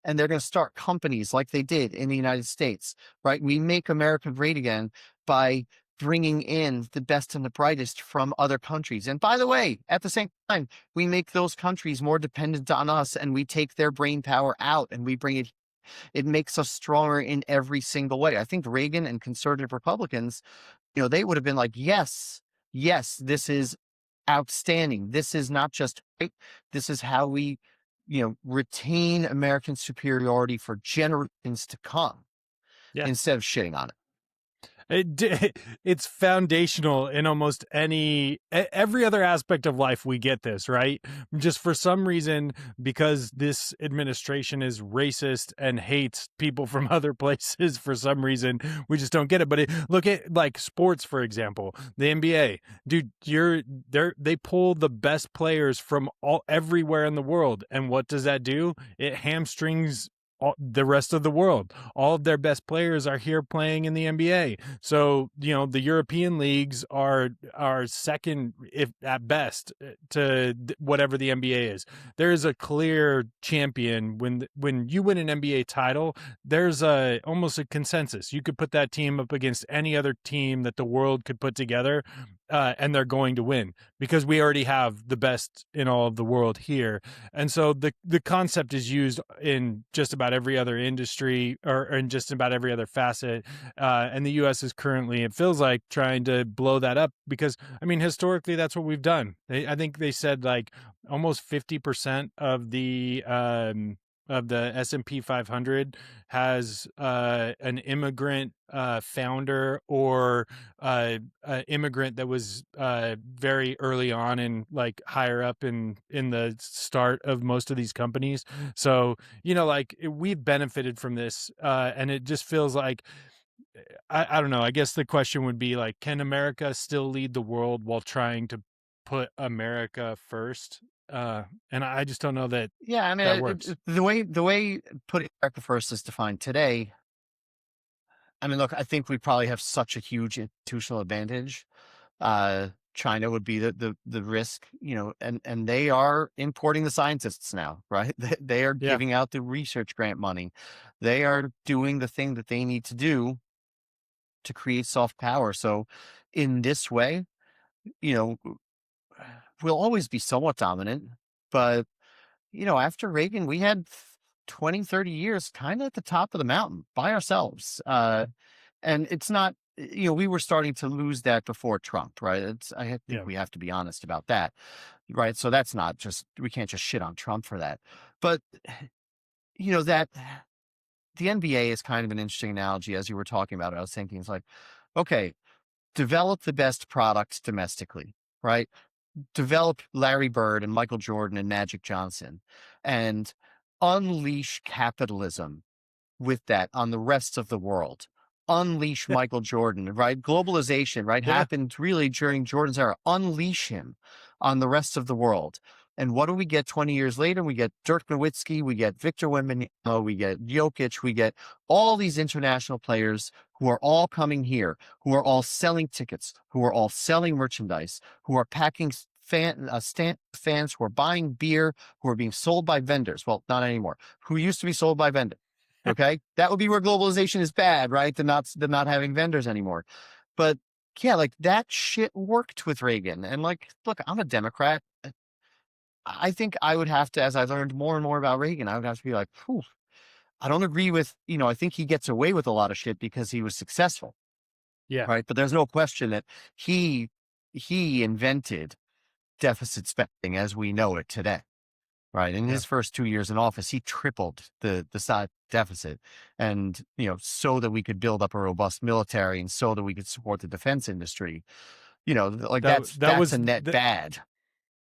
And they're going to start companies like they did in the United States, right? We make America great again by bringing in the best and the brightest from other countries. And by the way, at the same time, we make those countries more dependent on us, and we take their brain power out and we bring it. It makes us stronger in every single way. I think Reagan and conservative Republicans, they would have been like, yes, yes, this is outstanding. This is not just right. This is how we, retain American superiority for generations to come yeah. instead of shitting on it. It's foundational in almost every other aspect of life. We get this, right? Just for some reason, because this administration is racist and hates people from other places, for some reason we just don't get it. But look at like sports, for example, the NBA. Dude, they pull the best players from everywhere in the world, and what does that do? It hamstrings the rest of the world. All of their best players are here playing in the NBA. So, the European leagues are second, if at best, to whatever the NBA is. There is a clear champion. When you win an NBA title, there's almost a consensus. You could put that team up against any other team that the world could put together, and they're going to win, because we already have the best in all of the world here. And so the concept is used in just about every other industry, or in just about every other facet. And the U.S. is currently, it feels like, trying to blow that up, because I mean, historically, that's what we've done. I think they said like almost 50% of the S&P 500 has an immigrant founder, or immigrant that was very early on, and like higher up in the start of most of these companies. So like we've benefited from this, and it just feels like, I don't know. I guess the question would be like, can America still lead the world while trying to put America first? And I just don't know that Yeah, I mean, that works. the way putting America first is defined today. I mean, look, I think we probably have such a huge institutional advantage. China would be the risk, and they are importing the scientists now, right? They are Yeah. giving out the research grant money. They are doing the thing that they need to do to create soft power. So, in this way, you know, we'll always be somewhat dominant. But, after Reagan, we had 20, 30 years kind of at the top of the mountain by ourselves. And it's not, we were starting to lose that before Trump, right? I think Yeah. we have to be honest about that, right? So that's not just, we can't just shit on Trump for that. But, that the NBA is kind of an interesting analogy. As you were talking about it, I was thinking, it's like, okay, develop the best products domestically, right? Develop Larry Bird and Michael Jordan and Magic Johnson, and unleash capitalism with that on the rest of the world. Unleash Michael Jordan, right? Globalization, right? Yeah. Happened really during Jordan's era. Unleash him on the rest of the world. And what do we get 20 years later? We get Dirk Nowitzki, we get Victor Wembanyama, we get Jokic, we get all these international players who are all coming here, who are all selling tickets, who are all selling merchandise, who are packing fans, who are buying beer, who are being sold by vendors. Well, not anymore. Who used to be sold by vendors. Okay, that would be where globalization is bad, right? The not having vendors anymore. But yeah, like that shit worked with Reagan. And like, look, I'm a Democrat. I think I would have to, as I learned more and more about Reagan, I would have to be like, whew, I don't agree with, I think he gets away with a lot of shit because he was successful, Yeah. right? But there's no question that he invented deficit spending as we know it today. Right. In Yeah. his first 2 years in office, he tripled the size deficit. And, so that we could build up a robust military and so that we could support the defense industry, like That that's was a net bad.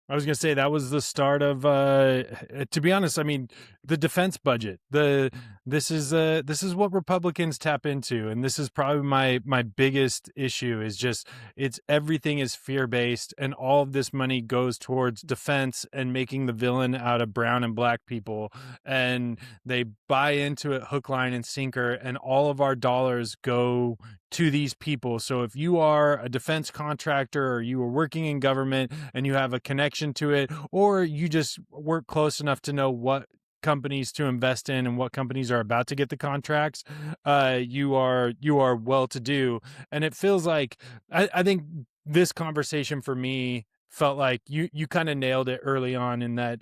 I was gonna say that was the start of to be honest, I mean, the defense budget. This is what Republicans tap into, and this is probably my biggest issue is just it's everything is fear-based, and all of this money goes towards defense and making the villain out of brown and black people, and they buy into it hook, line, and sinker, and all of our dollars go to these people. So if you are a defense contractor or you are working in government and you have a connection to it, or you just work close enough to know what companies to invest in and what companies are about to get the contracts, you are well to do. And it feels like I think this conversation for me felt like you kind of nailed it early on in that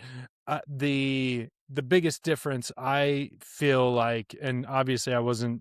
the biggest difference I feel like, and obviously I wasn't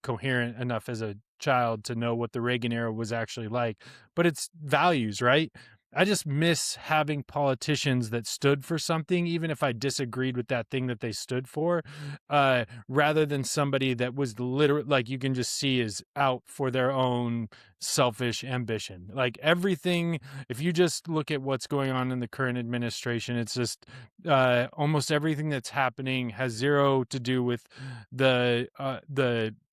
coherent enough as a child to know what the Reagan era was actually like, but it's values, right? I just miss having politicians that stood for something, even if I disagreed with that thing that they stood for, rather than somebody that was literally like you can just see is out for their own selfish ambition. Like everything, if you just look at what's going on in the current administration, it's just almost everything that's happening has zero to do with the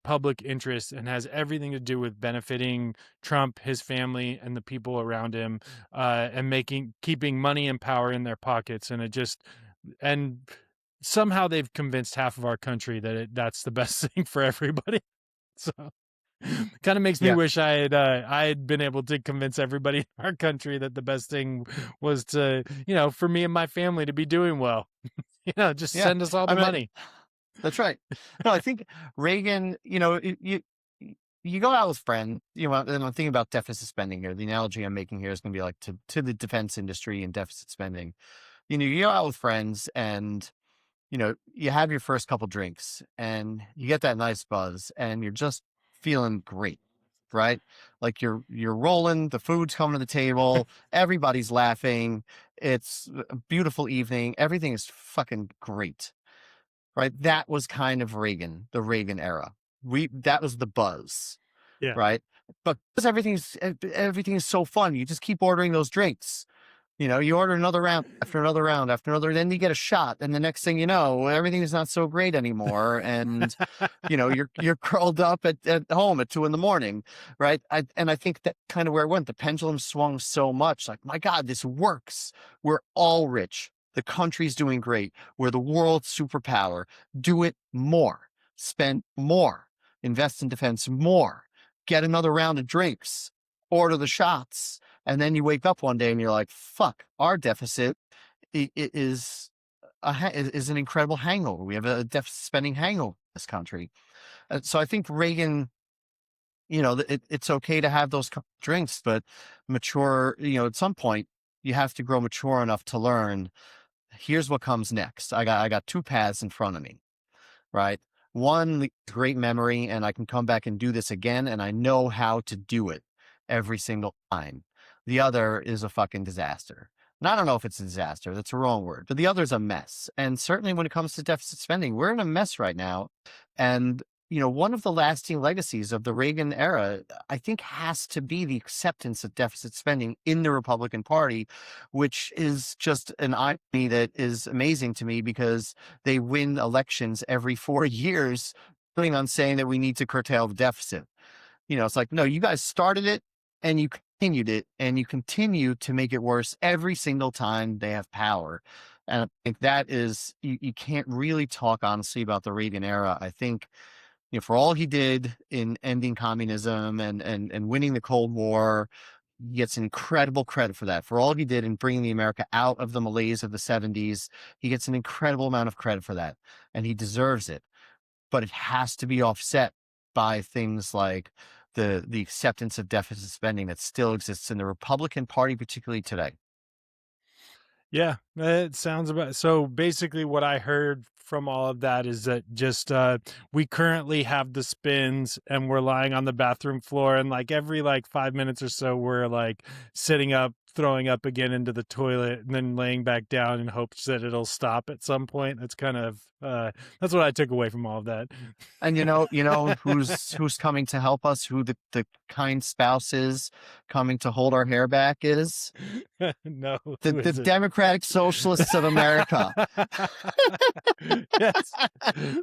public interest and has everything to do with benefiting Trump, his family, and the people around him, and keeping money and power in their pockets. And somehow they've convinced half of our country that that's the best thing for everybody. So kind of makes me Yeah. wish I had been able to convince everybody in our country that the best thing was to, for me and my family to be doing well. Just Yeah. send us all I the mean, money. that's right. No, I think Reagan, you go out with friends, and I'm thinking about deficit spending here. The analogy I'm making here is going to be like to the defense industry and deficit spending. You go out with friends and, you have your first couple drinks and you get that nice buzz and you're just feeling great, right? Like you're rolling, the food's coming to the table, everybody's laughing. It's a beautiful evening. Everything is fucking great, right? That was kind of the Reagan era. That was the buzz, Yeah. right? But because everything is so fun, you just keep ordering those drinks. You order another round after another round after another, then you get a shot, and the next thing you know, everything is not so great anymore, and you're curled up at home at 2 a.m, right? I think that kind of where it went. The pendulum swung so much, like my God, this works. We're all rich. The country's doing great. We're the world's superpower. Do it more. Spend more. Invest in defense more. Get another round of drinks. Order the shots. And then you wake up one day and you're like, fuck, our deficit is an incredible hangover. We have a deficit spending hangover in this country. So I think Reagan, it's okay to have those drinks, but mature, at some point you have to grow mature enough to learn, here's what comes next. I got two paths in front of me, right? One, great memory, and I can come back and do this again, and I know how to do it every single time. The other is a fucking disaster. And I don't know if it's a disaster, that's a wrong word, but the other is a mess. And certainly when it comes to deficit spending, we're in a mess right now. And, one of the lasting legacies of the Reagan era, I think, has to be the acceptance of deficit spending in the Republican Party, which is just an irony that is amazing to me because they win elections every 4 years, putting on saying that we need to curtail the deficit. It's like, no, you guys started it and you continued it, and you continue to make it worse every single time they have power. And I think that is, you can't really talk honestly about the Reagan era. I think, for all he did in ending communism and winning the Cold War, he gets incredible credit for that. For all he did in bringing the America out of the malaise of the 70s, he gets an incredible amount of credit for that, and he deserves it. But it has to be offset by things like the acceptance of deficit spending that still exists in the Republican Party, particularly today. Yeah, it sounds about so basically what I heard from all of that is that just we currently have the spins and we're lying on the bathroom floor, and like every like 5 minutes or so we're like sitting up, throwing up again into the toilet, and then laying back down in hopes that it'll stop at some point. That's kind of that's what I took away from all of that. And who's coming to help us, who the kind spouse is coming to hold our hair back is No, the who the is it? Democratic Socialists of America. Yes,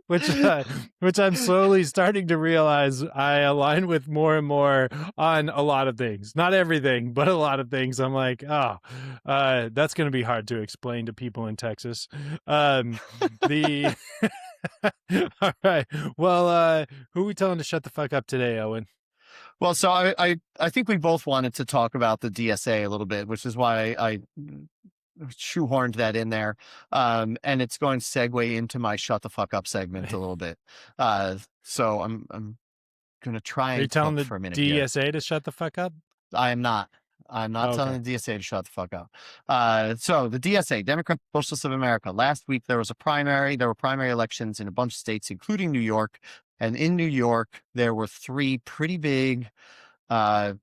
which I'm slowly starting to realize I align with more and more on a lot of things. Not everything, but a lot of things. I'm like, oh, that's going to be hard to explain to people in Texas. The all right. Well, who are we telling to shut the fuck up today, Owen? Well, so I think we both wanted to talk about the DSA a little bit, which is why I shoehorned that in there. And it's going to segue into my shut the fuck up segment a little bit. So I'm going to try Are you and telling cook the for a minute here. DSA to shut the fuck up? I am not. I'm not Oh, okay. telling the DSA to shut the fuck up. So the DSA, Democratic Socialists of America. Last week there was a primary. There were primary elections in a bunch of states, including New York. And in New York, there were three pretty big. There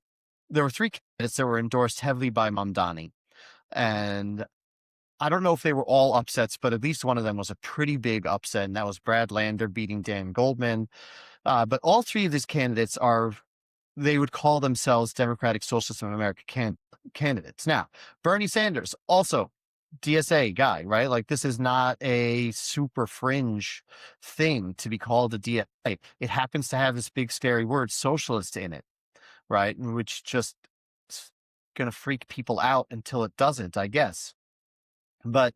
were three candidates that were endorsed heavily by Mamdani, and I don't know if they were all upsets, but at least one of them was a pretty big upset, and that was Brad Lander beating Dan Goldman. But all three of these candidates they would call themselves Democratic Socialists of America candidates. Now, Bernie Sanders, also DSA guy, right? Like, this is not a super fringe thing to be called a DSA. It happens to have this big scary word socialist in it, right? Which just going to freak people out until it doesn't, I guess. But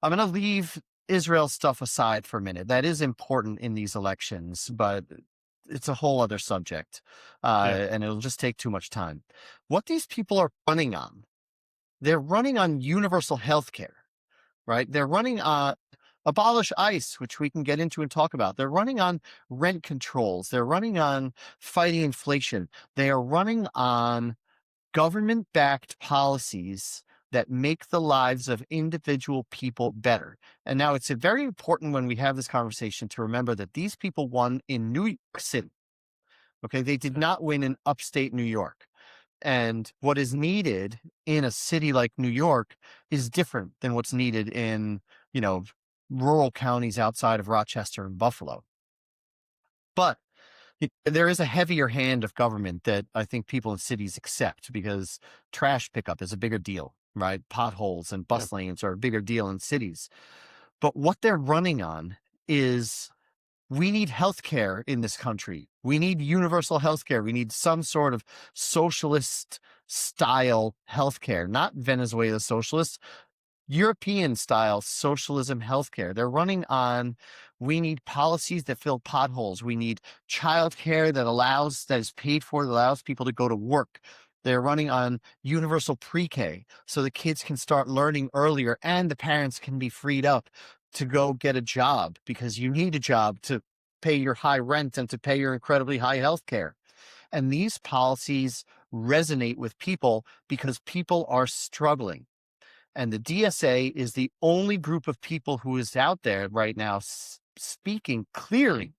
I'm going to leave Israel stuff aside for a minute. That is important in these elections, but it's a whole other subject, Yeah. and it'll just take too much time. What these people are running on, they're running on universal health care, right? They're running on abolish ICE, which we can get into and talk about. They're running on rent controls. They're running on fighting inflation. They are running on government-backed policies that make the lives of individual people better. And now it's very important when we have this conversation to remember that these people won in New York City. Okay, they did not win in upstate New York. And what is needed in a city like New York is different than what's needed in, rural counties outside of Rochester and Buffalo. But there is a heavier hand of government that I think people in cities accept, because trash pickup is a bigger deal, right? Potholes and Yeah. bus lanes are a bigger deal in cities. But what they're running on is, we need healthcare in this country. We need universal healthcare. We need some sort of socialist style healthcare, not Venezuela socialist, European style socialism healthcare. They're running on, we need policies that fill potholes. We need childcare that is paid for, that allows people to go to work. They're running on universal pre-K so the kids can start learning earlier and the parents can be freed up to go get a job, because you need a job to pay your high rent and to pay your incredibly high healthcare. And these policies resonate with people because people are struggling. And the DSA is the only group of people who is out there right now speaking clearly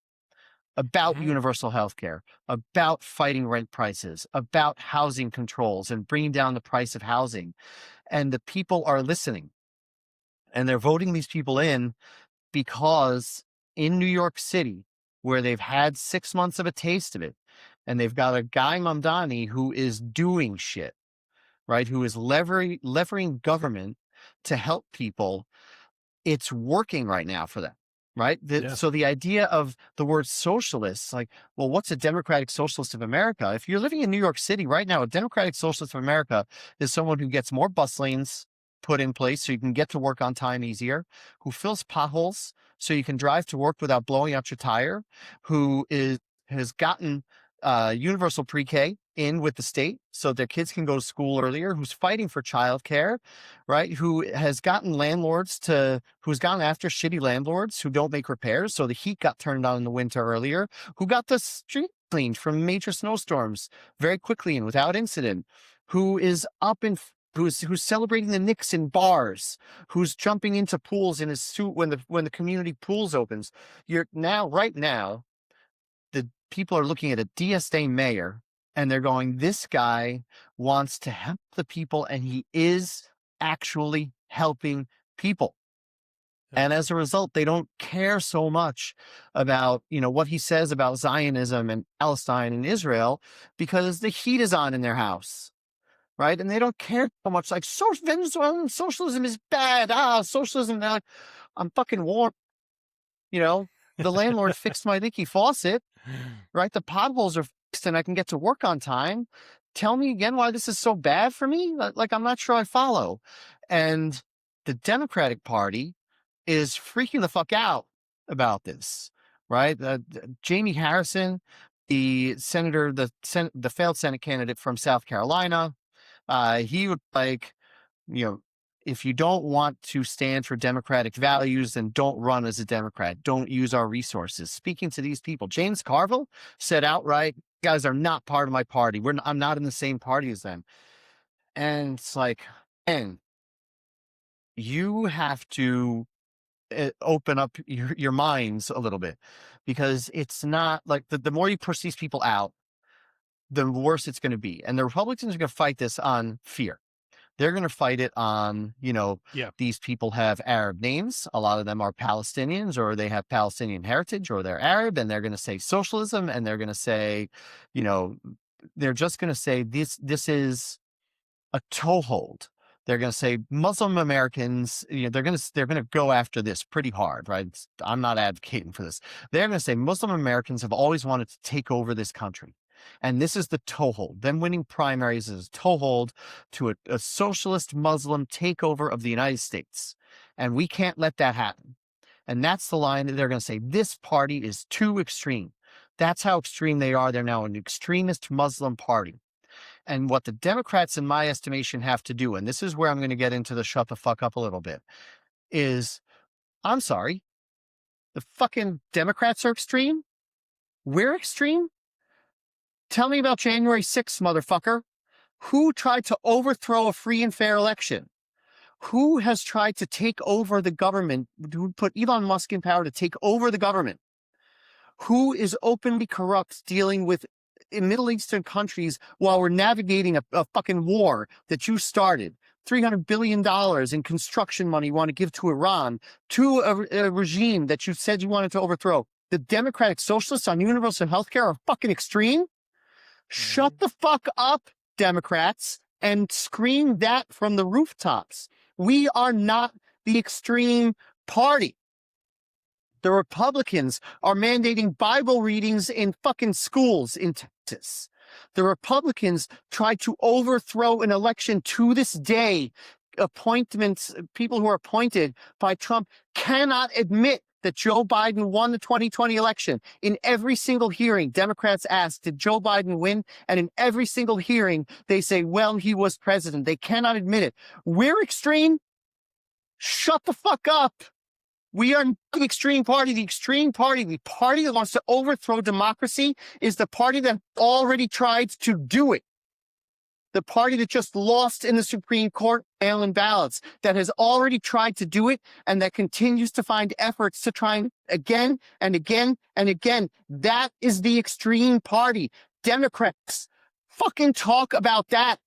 about universal health care, about fighting rent prices, about housing controls and bringing down the price of housing. And the people are listening. And they're voting these people in because in New York City, where they've had 6 months of a taste of it, and they've got a guy, Mamdani, who is doing shit, right? Who is levering government to help people. It's working right now for them. right? Yeah. So the idea of the word socialist, like, well, what's a democratic socialist of America? If you're living in New York City right now, a democratic socialist of America is someone who gets more bus lanes put in place so you can get to work on time easier, who fills potholes so you can drive to work without blowing out your tire, who has gotten universal pre-K in with the state so their kids can go to school earlier, who's fighting for childcare, right? Who's gotten after shitty landlords who don't make repairs, so the heat got turned on in the winter earlier, who got the street cleaned from major snowstorms very quickly and without incident, who is up in who's celebrating the Knicks in bars, who's jumping into pools in his suit when the community pools opens. Right now, the people are looking at a DSA mayor and they're going, this guy wants to help the people and he is actually helping people. Yeah. And as a result, they don't care so much about, what he says about Zionism and Palestine and Israel because the heat is on in their house. Right. And they don't care so much like Venezuelan socialism is bad. Socialism. I'm fucking warm. The landlord fixed my leaky faucet. Right? The potholes are fixed and I can get to work on time. Tell me again why this is so bad for me? Like, I'm not sure I follow. And the Democratic Party is freaking the fuck out about this, right? Jamie Harrison, the senator, the failed Senate candidate from South Carolina, he would you know, if you don't want to stand for democratic values, then don't run as a Democrat. Don't use our resources. Speaking to these people, James Carville said outright, guys are not part of my party. I'm not in the same party as them. And it's like, and you have to open up your minds a little bit, because it's not like the more you push these people out, the worse it's going to be. And the Republicans are going to fight this on fear. They're going to fight it on, these people have Arab names. A lot of them are Palestinians, or they have Palestinian heritage, or they're Arab, and they're going to say socialism, and they're going to say, they're just going to say this is a toehold. They're going to say Muslim Americans, they're going to go after this pretty hard, right? I'm not advocating for this. They're going to say Muslim Americans have always wanted to take over this country. And this is the toehold. Them winning primaries is a toehold to a socialist Muslim takeover of the United States. And we can't let that happen. And that's the line that they're going to say, this party is too extreme. That's how extreme they are. They're now an extremist Muslim party. And what the Democrats, in my estimation, have to do, and this is where I'm going to get into the shut the fuck up a little bit, is, I'm sorry, the fucking Democrats are extreme? We're extreme? Tell me about January 6th, motherfucker. Who tried to overthrow a free and fair election? Who has tried to take over the government, who put Elon Musk in power to take over the government? Who is openly corrupt, dealing with Middle Eastern countries while we're navigating a fucking war that you started? $300 billion in construction money you want to give to Iran, to a regime that you said you wanted to overthrow. The Democratic Socialists on universal health care are fucking extreme. Shut the fuck up, Democrats, and scream that from the rooftops. We are not the extreme party. The Republicans are mandating Bible readings in fucking schools in Texas. The Republicans tried to overthrow an election to this day. People who are appointed by Trump cannot admit that Joe Biden won the 2020 election. In every single hearing, Democrats ask, did Joe Biden win? And in every single hearing, they say, well, he was president. They cannot admit it. We're extreme. Shut the fuck up. We are the extreme party. The extreme party, the party that wants to overthrow democracy, is the party that already tried to do it. The party that just lost in the Supreme Court mail-in ballots, that has already tried to do it, and that continues to find efforts to try again and again and again. That is the extreme party. Democrats, fucking talk about that.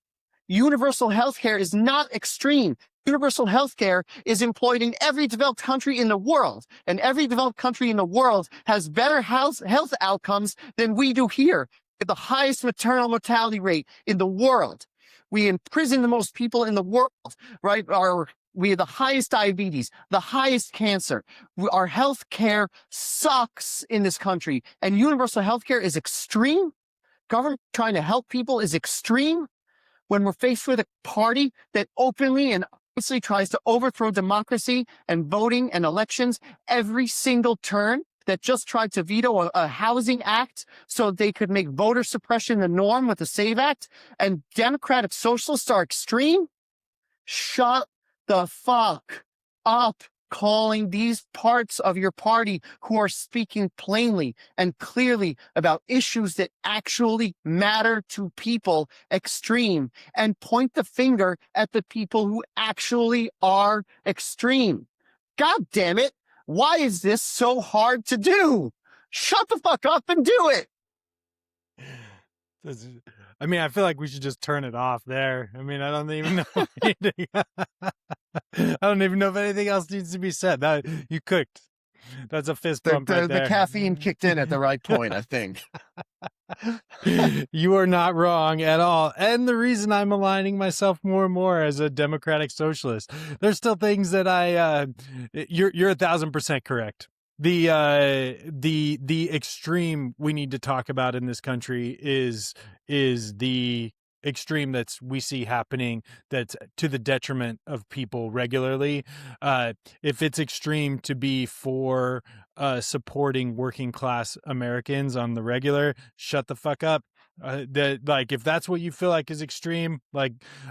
Universal health care is not extreme. Universal health care is employed in every developed country in the world, and every developed country in the world has better health outcomes than we do here. The highest maternal mortality rate in the world. We imprison the most people in the world, right? We have the highest diabetes, the highest cancer. Our health care sucks in this country, and universal health care is extreme. Government trying to help people is extreme when we're faced with a party that openly and obviously tries to overthrow democracy and voting and elections every single turn, that just tried to veto a housing act so they could make voter suppression the norm with the SAVE Act, and democratic socialists are extreme. Shut the fuck up calling these parts of your party who are speaking plainly and clearly about issues that actually matter to people extreme, and point the finger at the people who actually are extreme. God damn it. Why is this so hard to do? Shut the fuck up and do it. I mean, I feel like we should just turn it off there. I mean, I don't even know anything. I don't even know if anything else needs to be said. That you cooked. That's a fist bump right there. The caffeine kicked in at the right point, I think. You are not wrong at all. And the reason I'm aligning myself more and more as a democratic socialist, there's still things that you're 1,000% correct. The extreme we need to talk about in this country is the extreme we see happening that's to the detriment of people regularly. If it's extreme to be for supporting working class Americans on the regular, shut the fuck up. If that's what you feel like is extreme,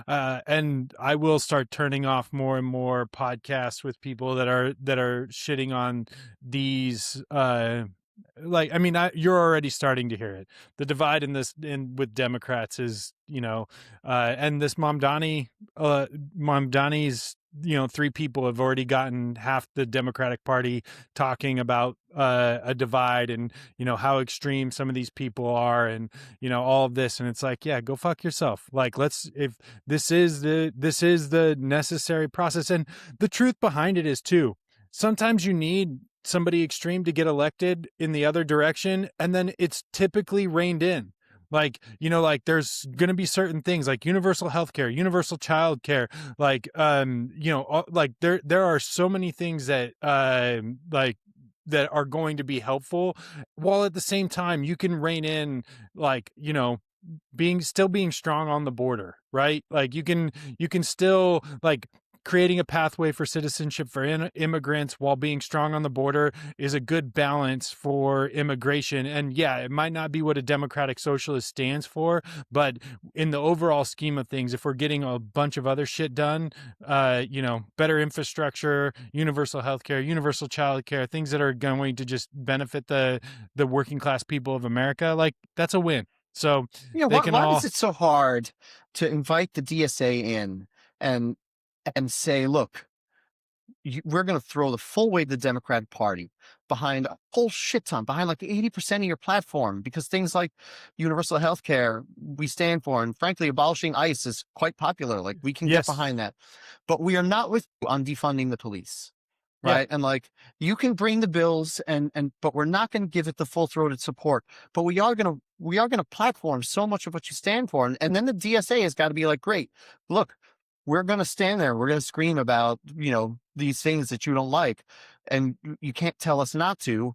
and I will start turning off more and more podcasts with people that are shitting on these you're already starting to hear it. The divide with Democrats is, and this Mamdani's, 3 people have already gotten half the Democratic Party talking about a divide and, how extreme some of these people are and, all of this. And it's like, yeah, go fuck yourself. If this is the necessary process. And the truth behind it is too, sometimes you need somebody extreme to get elected in the other direction, and then it's typically reined in. There's going to be certain things like universal healthcare, universal childcare, there are so many things that that are going to be helpful, while at the same time you can rein in being strong on the border, right? You can still creating a pathway for citizenship for immigrants while being strong on the border is a good balance for immigration. And yeah, it might not be what a democratic socialist stands for, but in the overall scheme of things, if we're getting a bunch of other shit done, better infrastructure, universal healthcare, universal childcare, things that are going to just benefit the working class people of America, that's a win. So why is it so hard to invite the DSA in and say, look, we're going to throw the full weight of the Democratic Party behind a whole shit ton, behind 80% of your platform, because things like universal health care we stand for, and frankly, abolishing ICE is quite popular. We can get behind that. But we are not with you on defunding the police. Right. Yeah. And you can bring the bills but we're not going to give it the full throated support. But we are going to platform so much of what you stand for. And then the DSA has got to be great, look, we're going to stand there. We're going to scream about, these things that you don't like, and you can't tell us not to.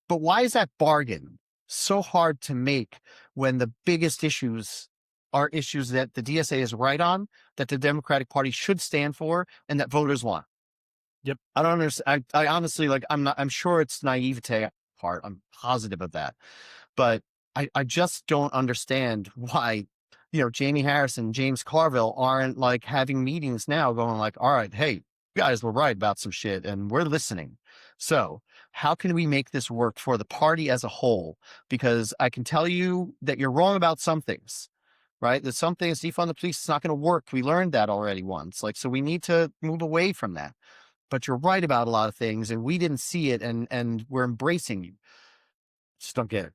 But why is that bargain so hard to make when the biggest issues are issues that the DSA is right on, that the Democratic Party should stand for, and that voters want? Yep. I don't understand. I honestly, I'm sure it's naivete part. I'm positive of that. But I just don't understand why, Jamie Harris and James Carville aren't having meetings now going all right, hey, you guys were right about some shit and we're listening. So how can we make this work for the party as a whole? Because I can tell you that you're wrong about some things, right? That some things, defund the police, it's not going to work. We learned that already once. So we need to move away from that. But you're right about a lot of things, and we didn't see it, and we're embracing you. Just don't get it.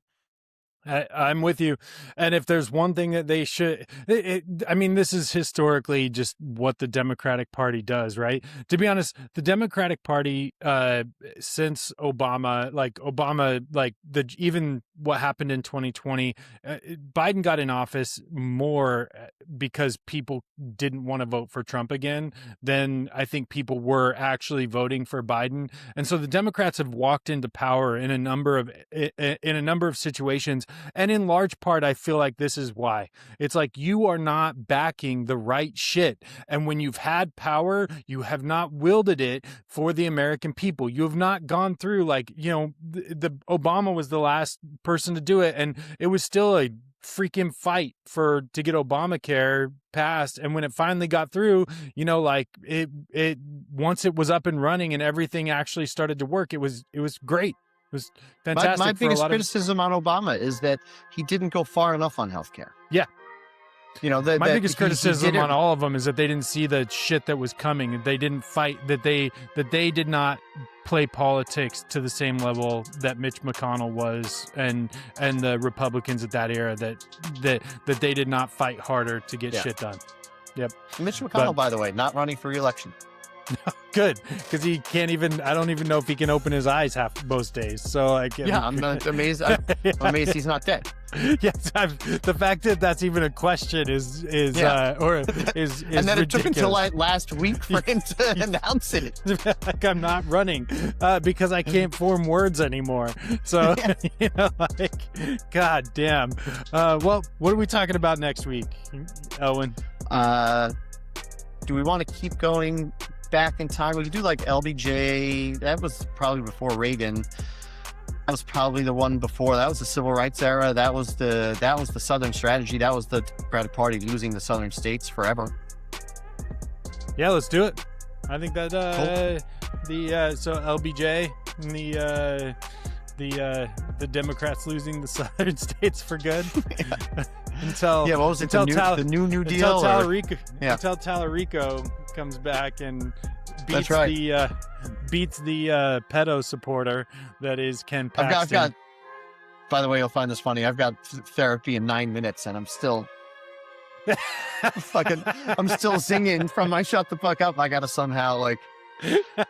I'm with you. And if there's one thing that they should, I mean, this is historically just what the Democratic Party does, right? To be honest, the Democratic Party, since Obama, even what happened in 2020, Biden got in office more because people didn't want to vote for Trump again than I think people were actually voting for Biden. And so the Democrats have walked into power in a number of situations. And in large part, I feel like this is why. It's like you are not backing the right shit. And when you've had power, you have not wielded it for the American people. You have not gone through, like, the Obama was the last person to do it. And it was still a freaking fight to get Obamacare passed. And when it finally got through, it once it was up and running and everything actually started to work, it was great. It was fantastic. My biggest criticism on Obama is that he didn't go far enough on healthcare. Yeah. My biggest criticism on all of them is that they didn't see the shit that was coming. They didn't fight, that they did not play politics to the same level that Mitch McConnell was and the Republicans at that era, that they did not fight harder to get shit done. Yep. Mitch McConnell, by the way, not running for re-election. Good, because he can't even. I don't even know if he can open his eyes most days. So I'm amazed. I'm amazed he's not dead. Yes, the fact that that's even a question is and then ridiculous. It took until last week for him to announce it. Like, I'm not running because I can't form words anymore. So God damn. Well, what are we talking about next week, Elwin? Do we want to keep going back in time? We could do like LBJ. That was probably before Reagan. That was probably the one before. That was the civil rights era. That was the Southern strategy. That was the Democratic Party losing the Southern states forever. Yeah, let's do it. I think that cool. So LBJ and the Democrats losing the Southern states for good. Until what was it? The new New Deal? Until Tallarico comes back and beats the pedo supporter that is Ken Paxton. I've got. By the way, you'll find this funny. I've got therapy in 9 minutes, and I'm still I'm still singing from my shut the fuck up. I gotta somehow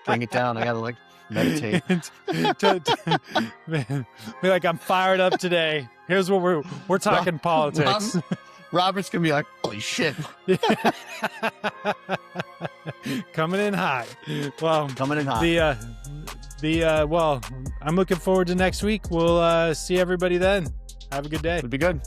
bring it down. I gotta meditate. Be like, I'm fired up today. Here's what we're talking politics. Robert's gonna be like, holy shit. Coming in hot. Well, coming in hot. Well, I'm looking forward to next week. We'll see everybody then. Have a good day. Would be good.